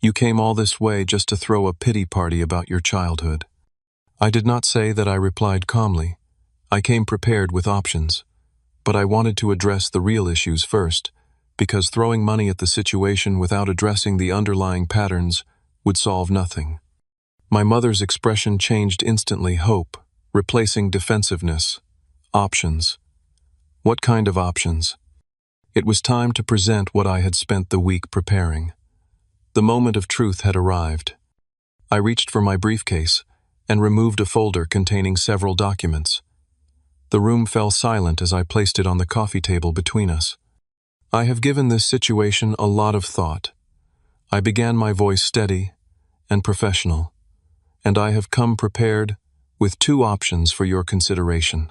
You came all this way just to throw a pity party about your childhood. I did not say that, I replied calmly. I came prepared with options, but I wanted to address the real issues first, because throwing money at the situation without addressing the underlying patterns would solve nothing. My mother's expression changed instantly, hope, replacing defensiveness. Options. What kind of options? It was time to present what I had spent the week preparing. The moment of truth had arrived. I reached for my briefcase and removed a folder containing several documents. The room fell silent as I placed it on the coffee table between us. I have given this situation a lot of thought. I began, my voice steady and professional, and I have come prepared with 2 options for your consideration.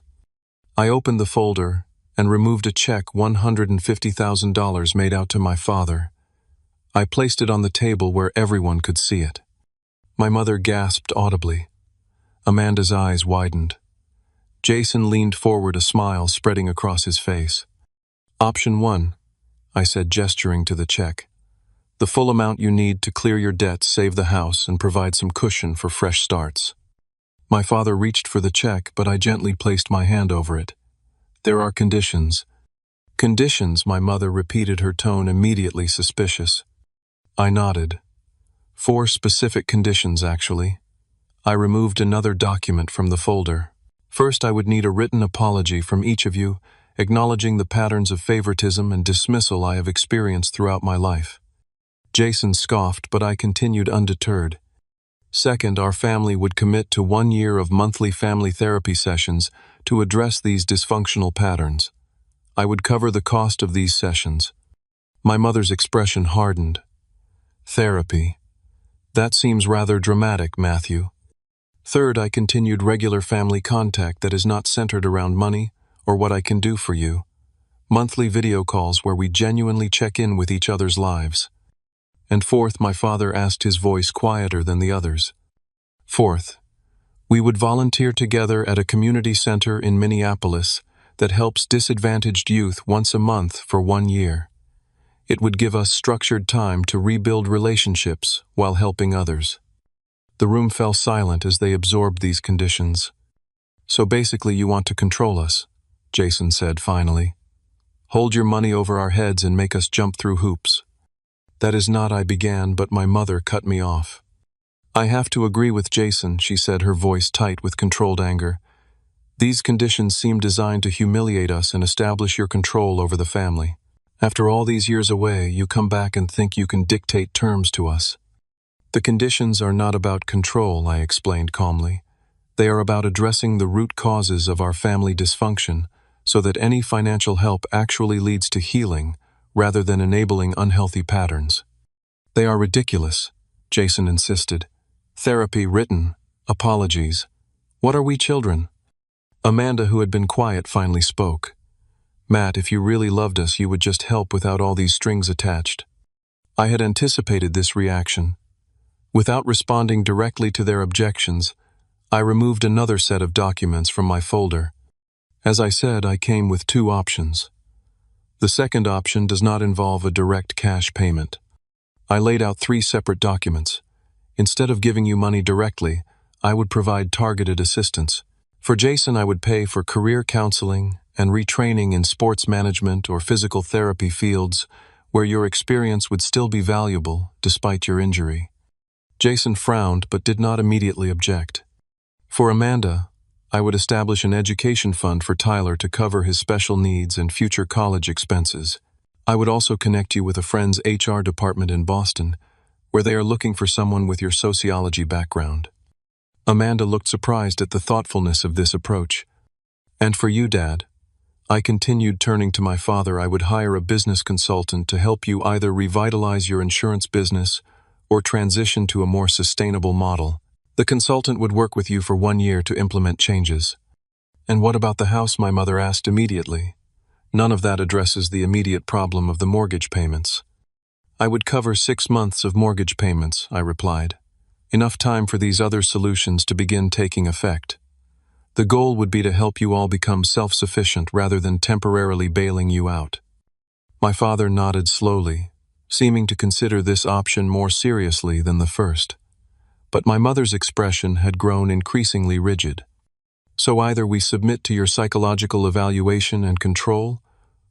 I opened the folder and removed a check, $150,000 made out to my father. I placed it on the table where everyone could see it. My mother gasped audibly. Amanda's eyes widened. Jason leaned forward, a smile spreading across his face. Option 1, I said, gesturing to the check. The full amount you need to clear your debts, save the house, and provide some cushion for fresh starts. My father reached for the check, but I gently placed my hand over it. There are conditions. Conditions, my mother repeated, her tone immediately suspicious. I nodded. 4 specific conditions, actually. I removed another document from the folder. First, I would need a written apology from each of you, acknowledging the patterns of favoritism and dismissal I have experienced throughout my life. Jason scoffed, but I continued undeterred. Second, our family would commit to 1 year of monthly family therapy sessions to address these dysfunctional patterns. I would cover the cost of these sessions. My mother's expression hardened. Therapy. That seems rather dramatic, Matthew. Third, I continued regular family contact that is not centered around money or what I can do for you. Monthly video calls where we genuinely check in with each other's lives. And fourth, my father asked, his voice quieter than the others. Fourth, we would volunteer together at a community center in Minneapolis that helps disadvantaged youth once a month for 1 year. It would give us structured time to rebuild relationships while helping others. The room fell silent as they absorbed these conditions. So basically you want to control us, Jason said finally. Hold your money over our heads and make us jump through hoops. That is not, I began, but my mother cut me off. I have to agree with Jason, she said, her voice tight with controlled anger. These conditions seem designed to humiliate us and establish your control over the family. After all these years away, you come back and think you can dictate terms to us. The conditions are not about control, I explained calmly. They are about addressing the root causes of our family dysfunction so that any financial help actually leads to healing rather than enabling unhealthy patterns. They are ridiculous, Jason insisted. Therapy, written, apologies. What are we, children? Amanda, who had been quiet, finally spoke. "Matt, if you really loved us, you would just help without all these strings attached." I had anticipated this reaction. Without responding directly to their objections, I removed another set of documents from my folder. As I said, I came with two options. The second option does not involve a direct cash payment. I laid out three separate documents. Instead of giving you money directly, I would provide targeted assistance. For Jason, I would pay for career counseling and retraining in sports management or physical therapy fields where your experience would still be valuable despite your injury. Jason frowned but did not immediately object. For Amanda, I would establish an education fund for Tyler to cover his special needs and future college expenses. I would also connect you with a friend's HR department in Boston, where they are looking for someone with your sociology background. Amanda looked surprised at the thoughtfulness of this approach. And for you, Dad, I continued, turning to my father. I would hire a business consultant to help you either revitalize your insurance business or transition to a more sustainable model. The consultant would work with you for 1 year to implement changes. And what about the house? My mother asked immediately. None of that addresses the immediate problem of the mortgage payments. I would cover 6 months of mortgage payments, I replied. Enough time for these other solutions to begin taking effect. The goal would be to help you all become self-sufficient rather than temporarily bailing you out. My father nodded slowly, seeming to consider this option more seriously than the first. But my mother's expression had grown increasingly rigid. So either we submit to your psychological evaluation and control,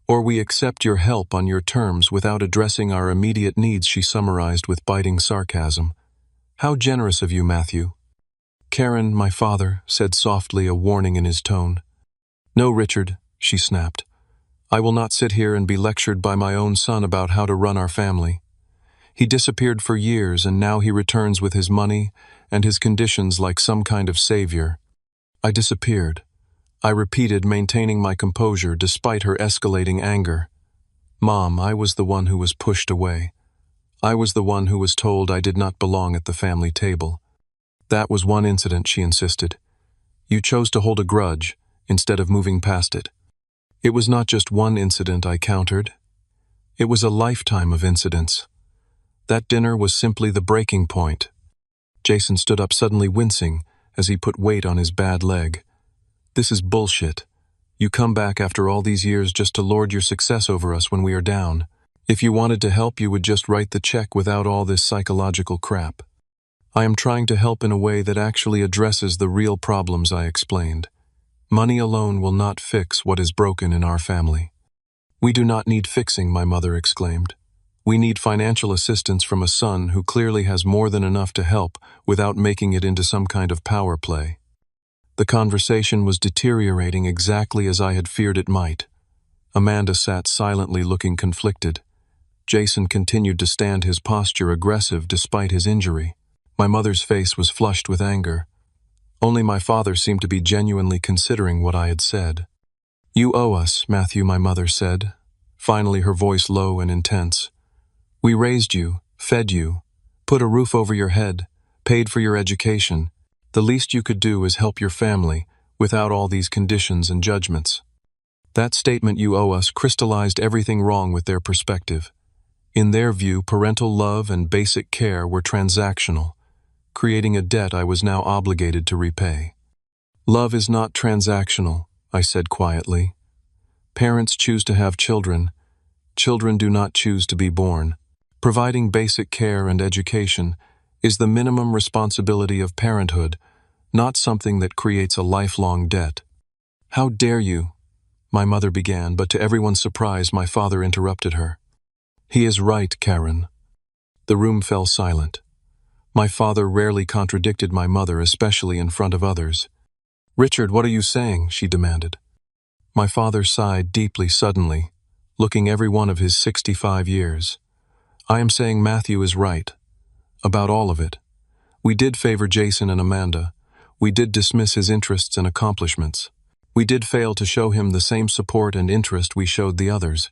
or we accept your help on your terms without addressing our immediate needs, she summarized with biting sarcasm. How generous of you, Matthew. Karen, my father, said softly, a warning in his tone. No, Richard, she snapped. I will not sit here and be lectured by my own son about how to run our family. He disappeared for years, and now he returns with his money and his conditions like some kind of savior. I disappeared, I repeated, maintaining my composure despite her escalating anger. Mom, I was the one who was pushed away. I was the one who was told I did not belong at the family table. That was one incident, she insisted. You chose to hold a grudge instead of moving past it. It was not just one incident, I countered. It was a lifetime of incidents. That dinner was simply the breaking point. Jason stood up, suddenly wincing as he put weight on his bad leg. This is bullshit. You come back after all these years just to lord your success over us when we are down. If you wanted to help, you would just write the check without all this psychological crap. I am trying to help in a way that actually addresses the real problems, I explained. Money alone will not fix what is broken in our family. We do not need fixing, my mother exclaimed. We need financial assistance from a son who clearly has more than enough to help without making it into some kind of power play. The conversation was deteriorating exactly as I had feared it might. Amanda sat silently, looking conflicted. Jason continued to stand his posture, aggressive despite his injury. My mother's face was flushed with anger. Only my father seemed to be genuinely considering what I had said. You owe us, Matthew, my mother said, finally, her voice low and intense. We raised you, fed you, put a roof over your head, paid for your education. The least you could do is help your family without all these conditions and judgments. That statement, you owe us, crystallized everything wrong with their perspective. In their view, parental love and basic care were transactional, creating a debt I was now obligated to repay. Love is not transactional, I said quietly. Parents choose to have children. Children do not choose to be born. Providing basic care and education is the minimum responsibility of parenthood, not something that creates a lifelong debt. How dare you? My mother began, but to everyone's surprise, my father interrupted her. He is right, Karen. The room fell silent. My father rarely contradicted my mother, especially in front of others. Richard, what are you saying? She demanded. My father sighed deeply suddenly, looking every one of his 65 years. I am saying Matthew is right. About all of it. We did favor Jason and Amanda. We did dismiss his interests and accomplishments. We did fail to show him the same support and interest we showed the others.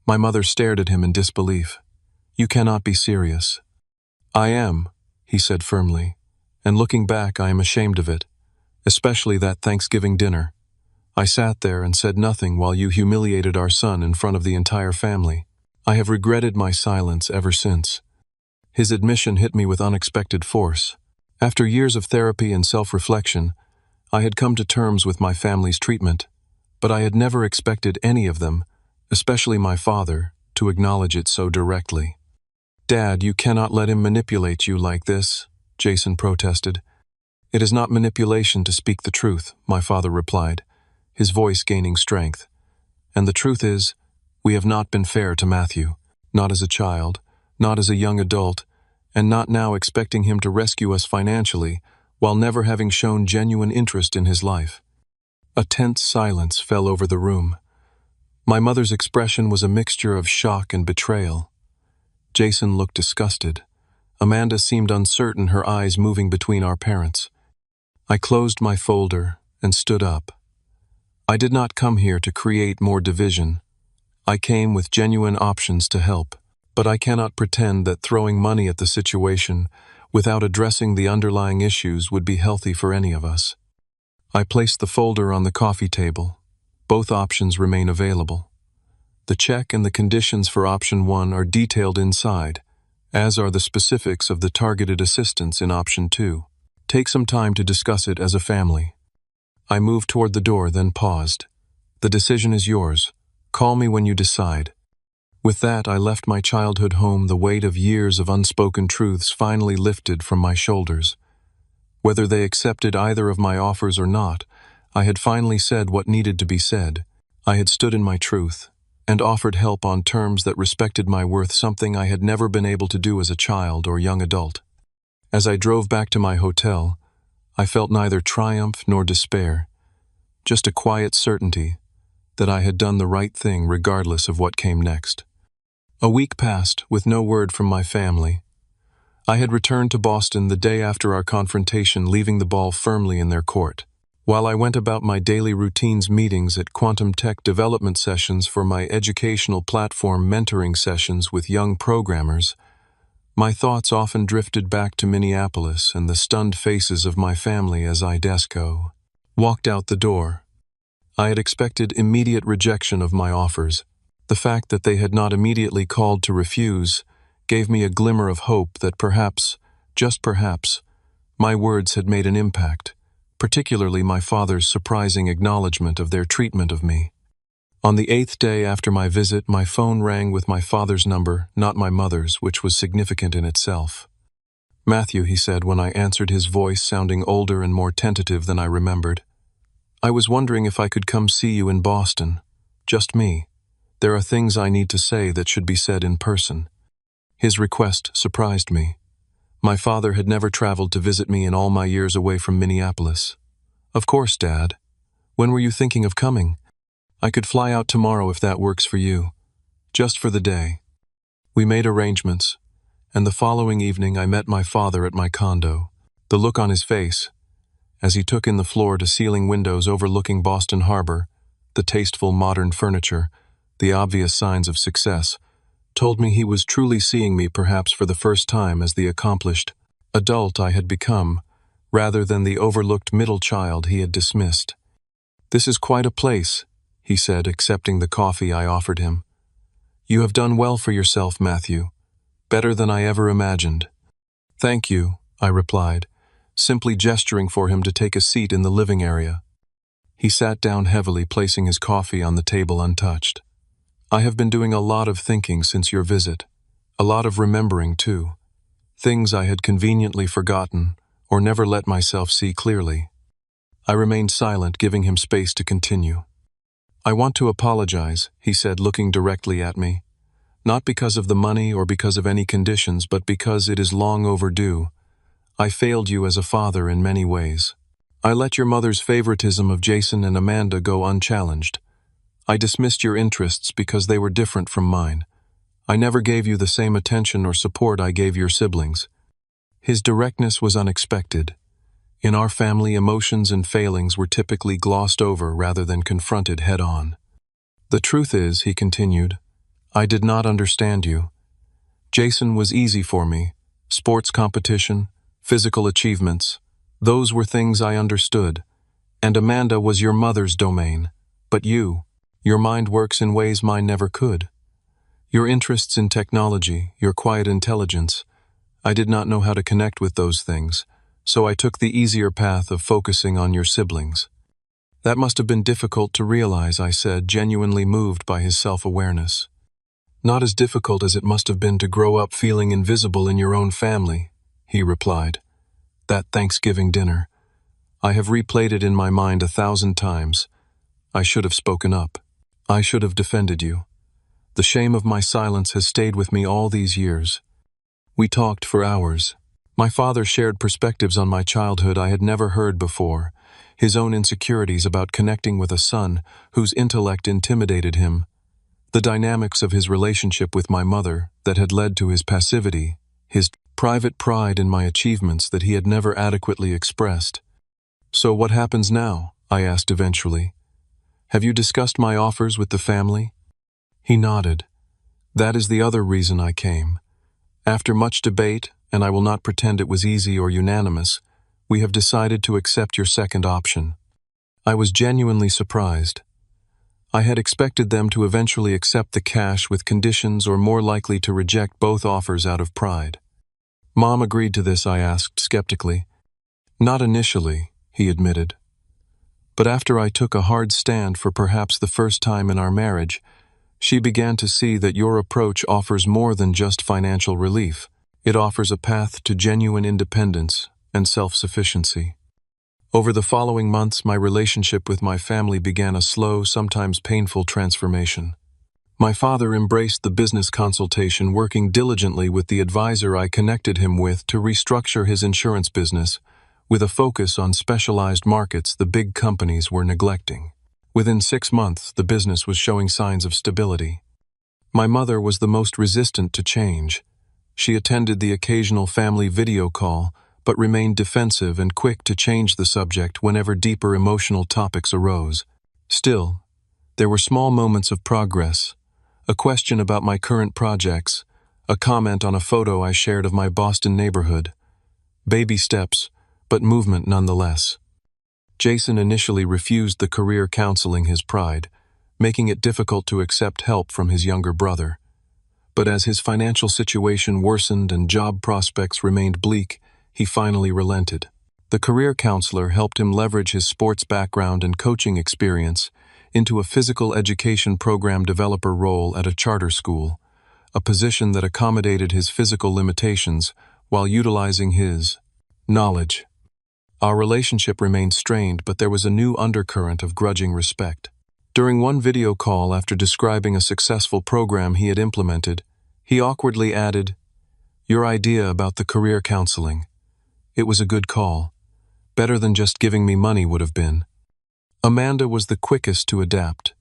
My mother stared at him in disbelief. You cannot be serious. I am, he said firmly, and looking back, I am ashamed of it, especially that Thanksgiving dinner. I sat there and said nothing while you humiliated our son in front of the entire family. I have regretted my silence ever since." His admission hit me with unexpected force. After years of therapy and self-reflection, I had come to terms with my family's treatment, but I had never expected any of them, especially my father, to acknowledge it so directly. "Dad, you cannot let him manipulate you like this," Jason protested. "It is not manipulation to speak the truth," my father replied, his voice gaining strength. "And the truth is, we have not been fair to Matthew, not as a child, not as a young adult, and not now expecting him to rescue us financially, while never having shown genuine interest in his life." A tense silence fell over the room. My mother's expression was a mixture of shock and betrayal. Jason looked disgusted. Amanda seemed uncertain, her eyes moving between our parents. I closed my folder and stood up. I did not come here to create more division. I came with genuine options to help, but I cannot pretend that throwing money at the situation without addressing the underlying issues would be healthy for any of us. I placed the folder on the coffee table. Both options remain available. The check and the conditions for option 1 are detailed inside, as are the specifics of the targeted assistance in option 2. Take some time to discuss it as a family. I moved toward the door, then paused. "The decision is yours. Call me when you decide." With that, I left my childhood home, the weight of years of unspoken truths finally lifted from my shoulders. Whether they accepted either of my offers or not, I had finally said what needed to be said. I had stood in my truth, and offered help on terms that respected my worth, something I had never been able to do as a child or young adult. As I drove back to my hotel, I felt neither triumph nor despair, just a quiet certainty that I had done the right thing regardless of what came next. A week passed with no word from my family. I had returned to Boston the day after our confrontation, leaving the ball firmly in their court. While I went about my daily routines, meetings at quantum tech development sessions for my educational platform, mentoring sessions with young programmers, my thoughts often drifted back to Minneapolis and the stunned faces of my family as I walked out the door. I had expected immediate rejection of my offers. The fact that they had not immediately called to refuse gave me a glimmer of hope that perhaps, just perhaps, my words had made an impact, particularly my father's surprising acknowledgement of their treatment of me. On the 8th day after my visit, my phone rang with my father's number, not my mother's, which was significant in itself. "Matthew," he said when I answered, his voice sounding older and more tentative than I remembered. "I was wondering if I could come see you in Boston. Just me. There are things I need to say that should be said in person." His request surprised me. My father had never traveled to visit me in all my years away from Minneapolis. "Of course, Dad. When were you thinking of coming? I could fly out tomorrow if that works for you. Just for the day." We made arrangements, and the following evening I met my father at my condo. The look on his face, as he took in the floor-to-ceiling windows overlooking Boston Harbor, the tasteful modern furniture, the obvious signs of success, told me he was truly seeing me, perhaps for the first time, as the accomplished adult I had become, rather than the overlooked middle child he had dismissed. "This is quite a place," he said, accepting the coffee I offered him. "You have done well for yourself, Matthew. Better than I ever imagined." "Thank you," I replied, simply gesturing for him to take a seat in the living area. He sat down heavily, placing his coffee on the table untouched. "I have been doing a lot of thinking since your visit. A lot of remembering, too. Things I had conveniently forgotten or never let myself see clearly." I remained silent, giving him space to continue. "I want to apologize," he said, looking directly at me. "Not because of the money or because of any conditions, but because it is long overdue. I failed you as a father in many ways. I let your mother's favoritism of Jason and Amanda go unchallenged. I dismissed your interests because they were different from mine. I never gave you the same attention or support I gave your siblings." His directness was unexpected. In our family, emotions and failings were typically glossed over rather than confronted head-on. "The truth is," he continued, "I did not understand you. Jason was easy for me. Sports competition, physical achievements, those were things I understood. And Amanda was your mother's domain. But your mind works in ways mine never could. Your interests in technology, your quiet intelligence, I did not know how to connect with those things, so I took the easier path of focusing on your siblings. That must have been difficult to realize, I said, genuinely moved by his self-awareness. Not as difficult as it must have been to grow up feeling invisible in your own family, he replied. That Thanksgiving dinner. I have replayed it in my mind 1,000 times. I should have spoken up. I should have defended you. The shame of my silence has stayed with me all these years. We talked for hours. My father shared perspectives on my childhood I had never heard before, his own insecurities about connecting with a son whose intellect intimidated him, the dynamics of his relationship with my mother that had led to his passivity, his private pride in my achievements that he had never adequately expressed. So what happens now? I asked eventually. Have you discussed my offers with the family? He nodded. That is the other reason I came. After much debate, and I will not pretend it was easy or unanimous, we have decided to accept your second option. I was genuinely surprised. I had expected them to eventually accept the cash with conditions or more likely to reject both offers out of pride. Mom agreed to this, I asked skeptically. Not initially, he admitted. But after I took a hard stand for perhaps the first time in our marriage, she began to see that your approach offers more than just financial relief. It offers a path to genuine independence and self-sufficiency. Over the following months, my relationship with my family began a slow, sometimes painful transformation. My father embraced the business consultation, working diligently with the advisor I connected him with to restructure his insurance business, with a focus on specialized markets the big companies were neglecting. Within 6 months, the business was showing signs of stability. My mother was the most resistant to change. She attended the occasional family video call, but remained defensive and quick to change the subject whenever deeper emotional topics arose. Still, there were small moments of progress. A question about my current projects, a comment on a photo I shared of my Boston neighborhood. Baby steps, but movement nonetheless. Jason initially refused the career counseling, his pride, making it difficult to accept help from his younger brother. But as his financial situation worsened and job prospects remained bleak, he finally relented. The career counselor helped him leverage his sports background and coaching experience into a physical education program developer role at a charter school, a position that accommodated his physical limitations while utilizing his knowledge. Our relationship remained strained, but there was a new undercurrent of grudging respect. During one video call, after describing a successful program he had implemented, he awkwardly added, "Your idea about the career counseling. It was a good call. Better than just giving me money would have been." Amanda was the quickest to adapt.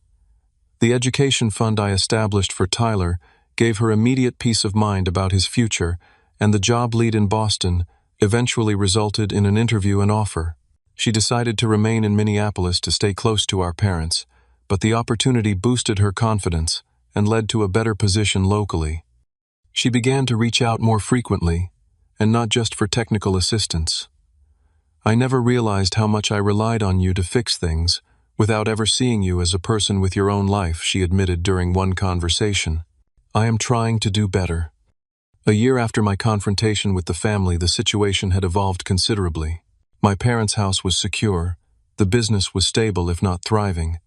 The education fund I established for Tyler gave her immediate peace of mind about his future, and the job lead in Boston eventually resulted in an interview and offer. She decided to remain in Minneapolis to stay close to our parents, but the opportunity boosted her confidence and led to a better position locally. She began to reach out more frequently, and not just for technical assistance. "I never realized how much I relied on you to fix things, without ever seeing you as a person with your own life," she admitted during one conversation. "I am trying to do better." A year after my confrontation with the family, the situation had evolved considerably. My parents' house was secure, the business was stable if not thriving.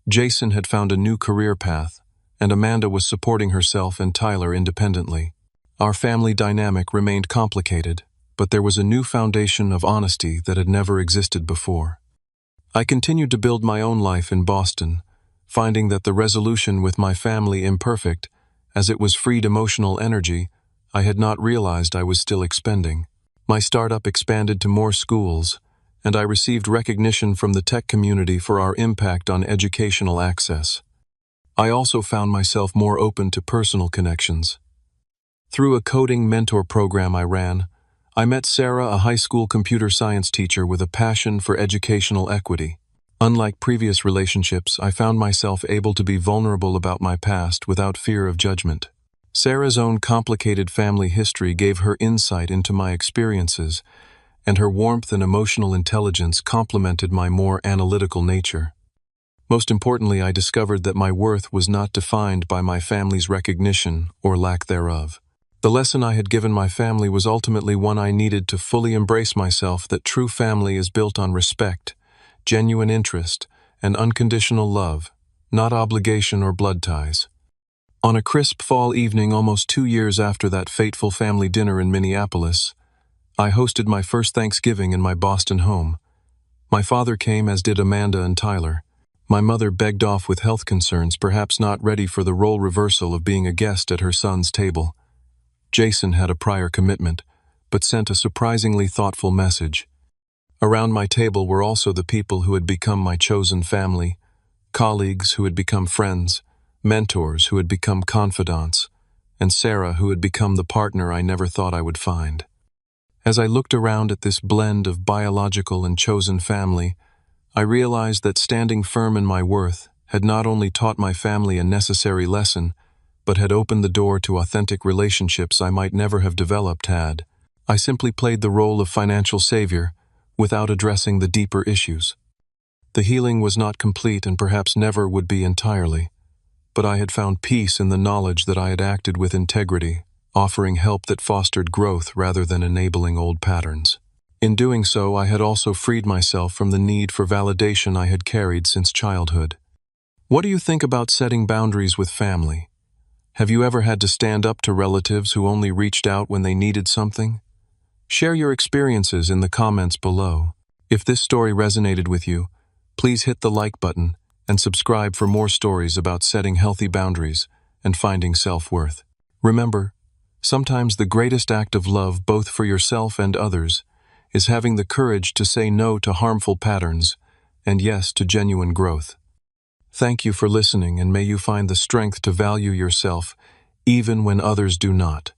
Jason had found a new career path, and Amanda was supporting herself and Tyler independently. Our family dynamic remained complicated, but there was a new foundation of honesty that had never existed before. I continued to build my own life in Boston, finding that the resolution with my family imperfect, as it was freed emotional energy I had not realized I was still expending. My startup expanded to more schools, and I received recognition from the tech community for our impact on educational access. I also found myself more open to personal connections. Through a coding mentor program I ran, I met Sarah, a high school computer science teacher with a passion for educational equity. Unlike previous relationships, I found myself able to be vulnerable about my past without fear of judgment. Sarah's own complicated family history gave her insight into my experiences, and her warmth and emotional intelligence complemented my more analytical nature. Most importantly, I discovered that my worth was not defined by my family's recognition or lack thereof. The lesson I had given my family was ultimately one I needed to fully embrace myself: that true family is built on respect, genuine interest, and unconditional love, not obligation or blood ties. On a crisp fall evening almost 2 years after that fateful family dinner in Minneapolis, I hosted my first Thanksgiving in my Boston home. My father came, as did Amanda and Tyler. My mother begged off with health concerns, perhaps not ready for the role reversal of being a guest at her son's table. Jason had a prior commitment, but sent a surprisingly thoughtful message. Around my table were also the people who had become my chosen family, colleagues who had become friends, mentors who had become confidants, and Sarah, who had become the partner I never thought I would find. As I looked around at this blend of biological and chosen family, I realized that standing firm in my worth had not only taught my family a necessary lesson, but had opened the door to authentic relationships I might never have developed had I simply played the role of financial savior without addressing the deeper issues. The healing was not complete and perhaps never would be entirely, but I had found peace in the knowledge that I had acted with integrity, offering help that fostered growth rather than enabling old patterns. In doing so, I had also freed myself from the need for validation I had carried since childhood. What do you think about setting boundaries with family? Have you ever had to stand up to relatives who only reached out when they needed something? Share your experiences in the comments below. If this story resonated with you, please hit the like button and subscribe for more stories about setting healthy boundaries and finding self-worth. Remember, sometimes the greatest act of love, both for yourself and others, is having the courage to say no to harmful patterns and yes to genuine growth. Thank you for listening, and may you find the strength to value yourself even when others do not.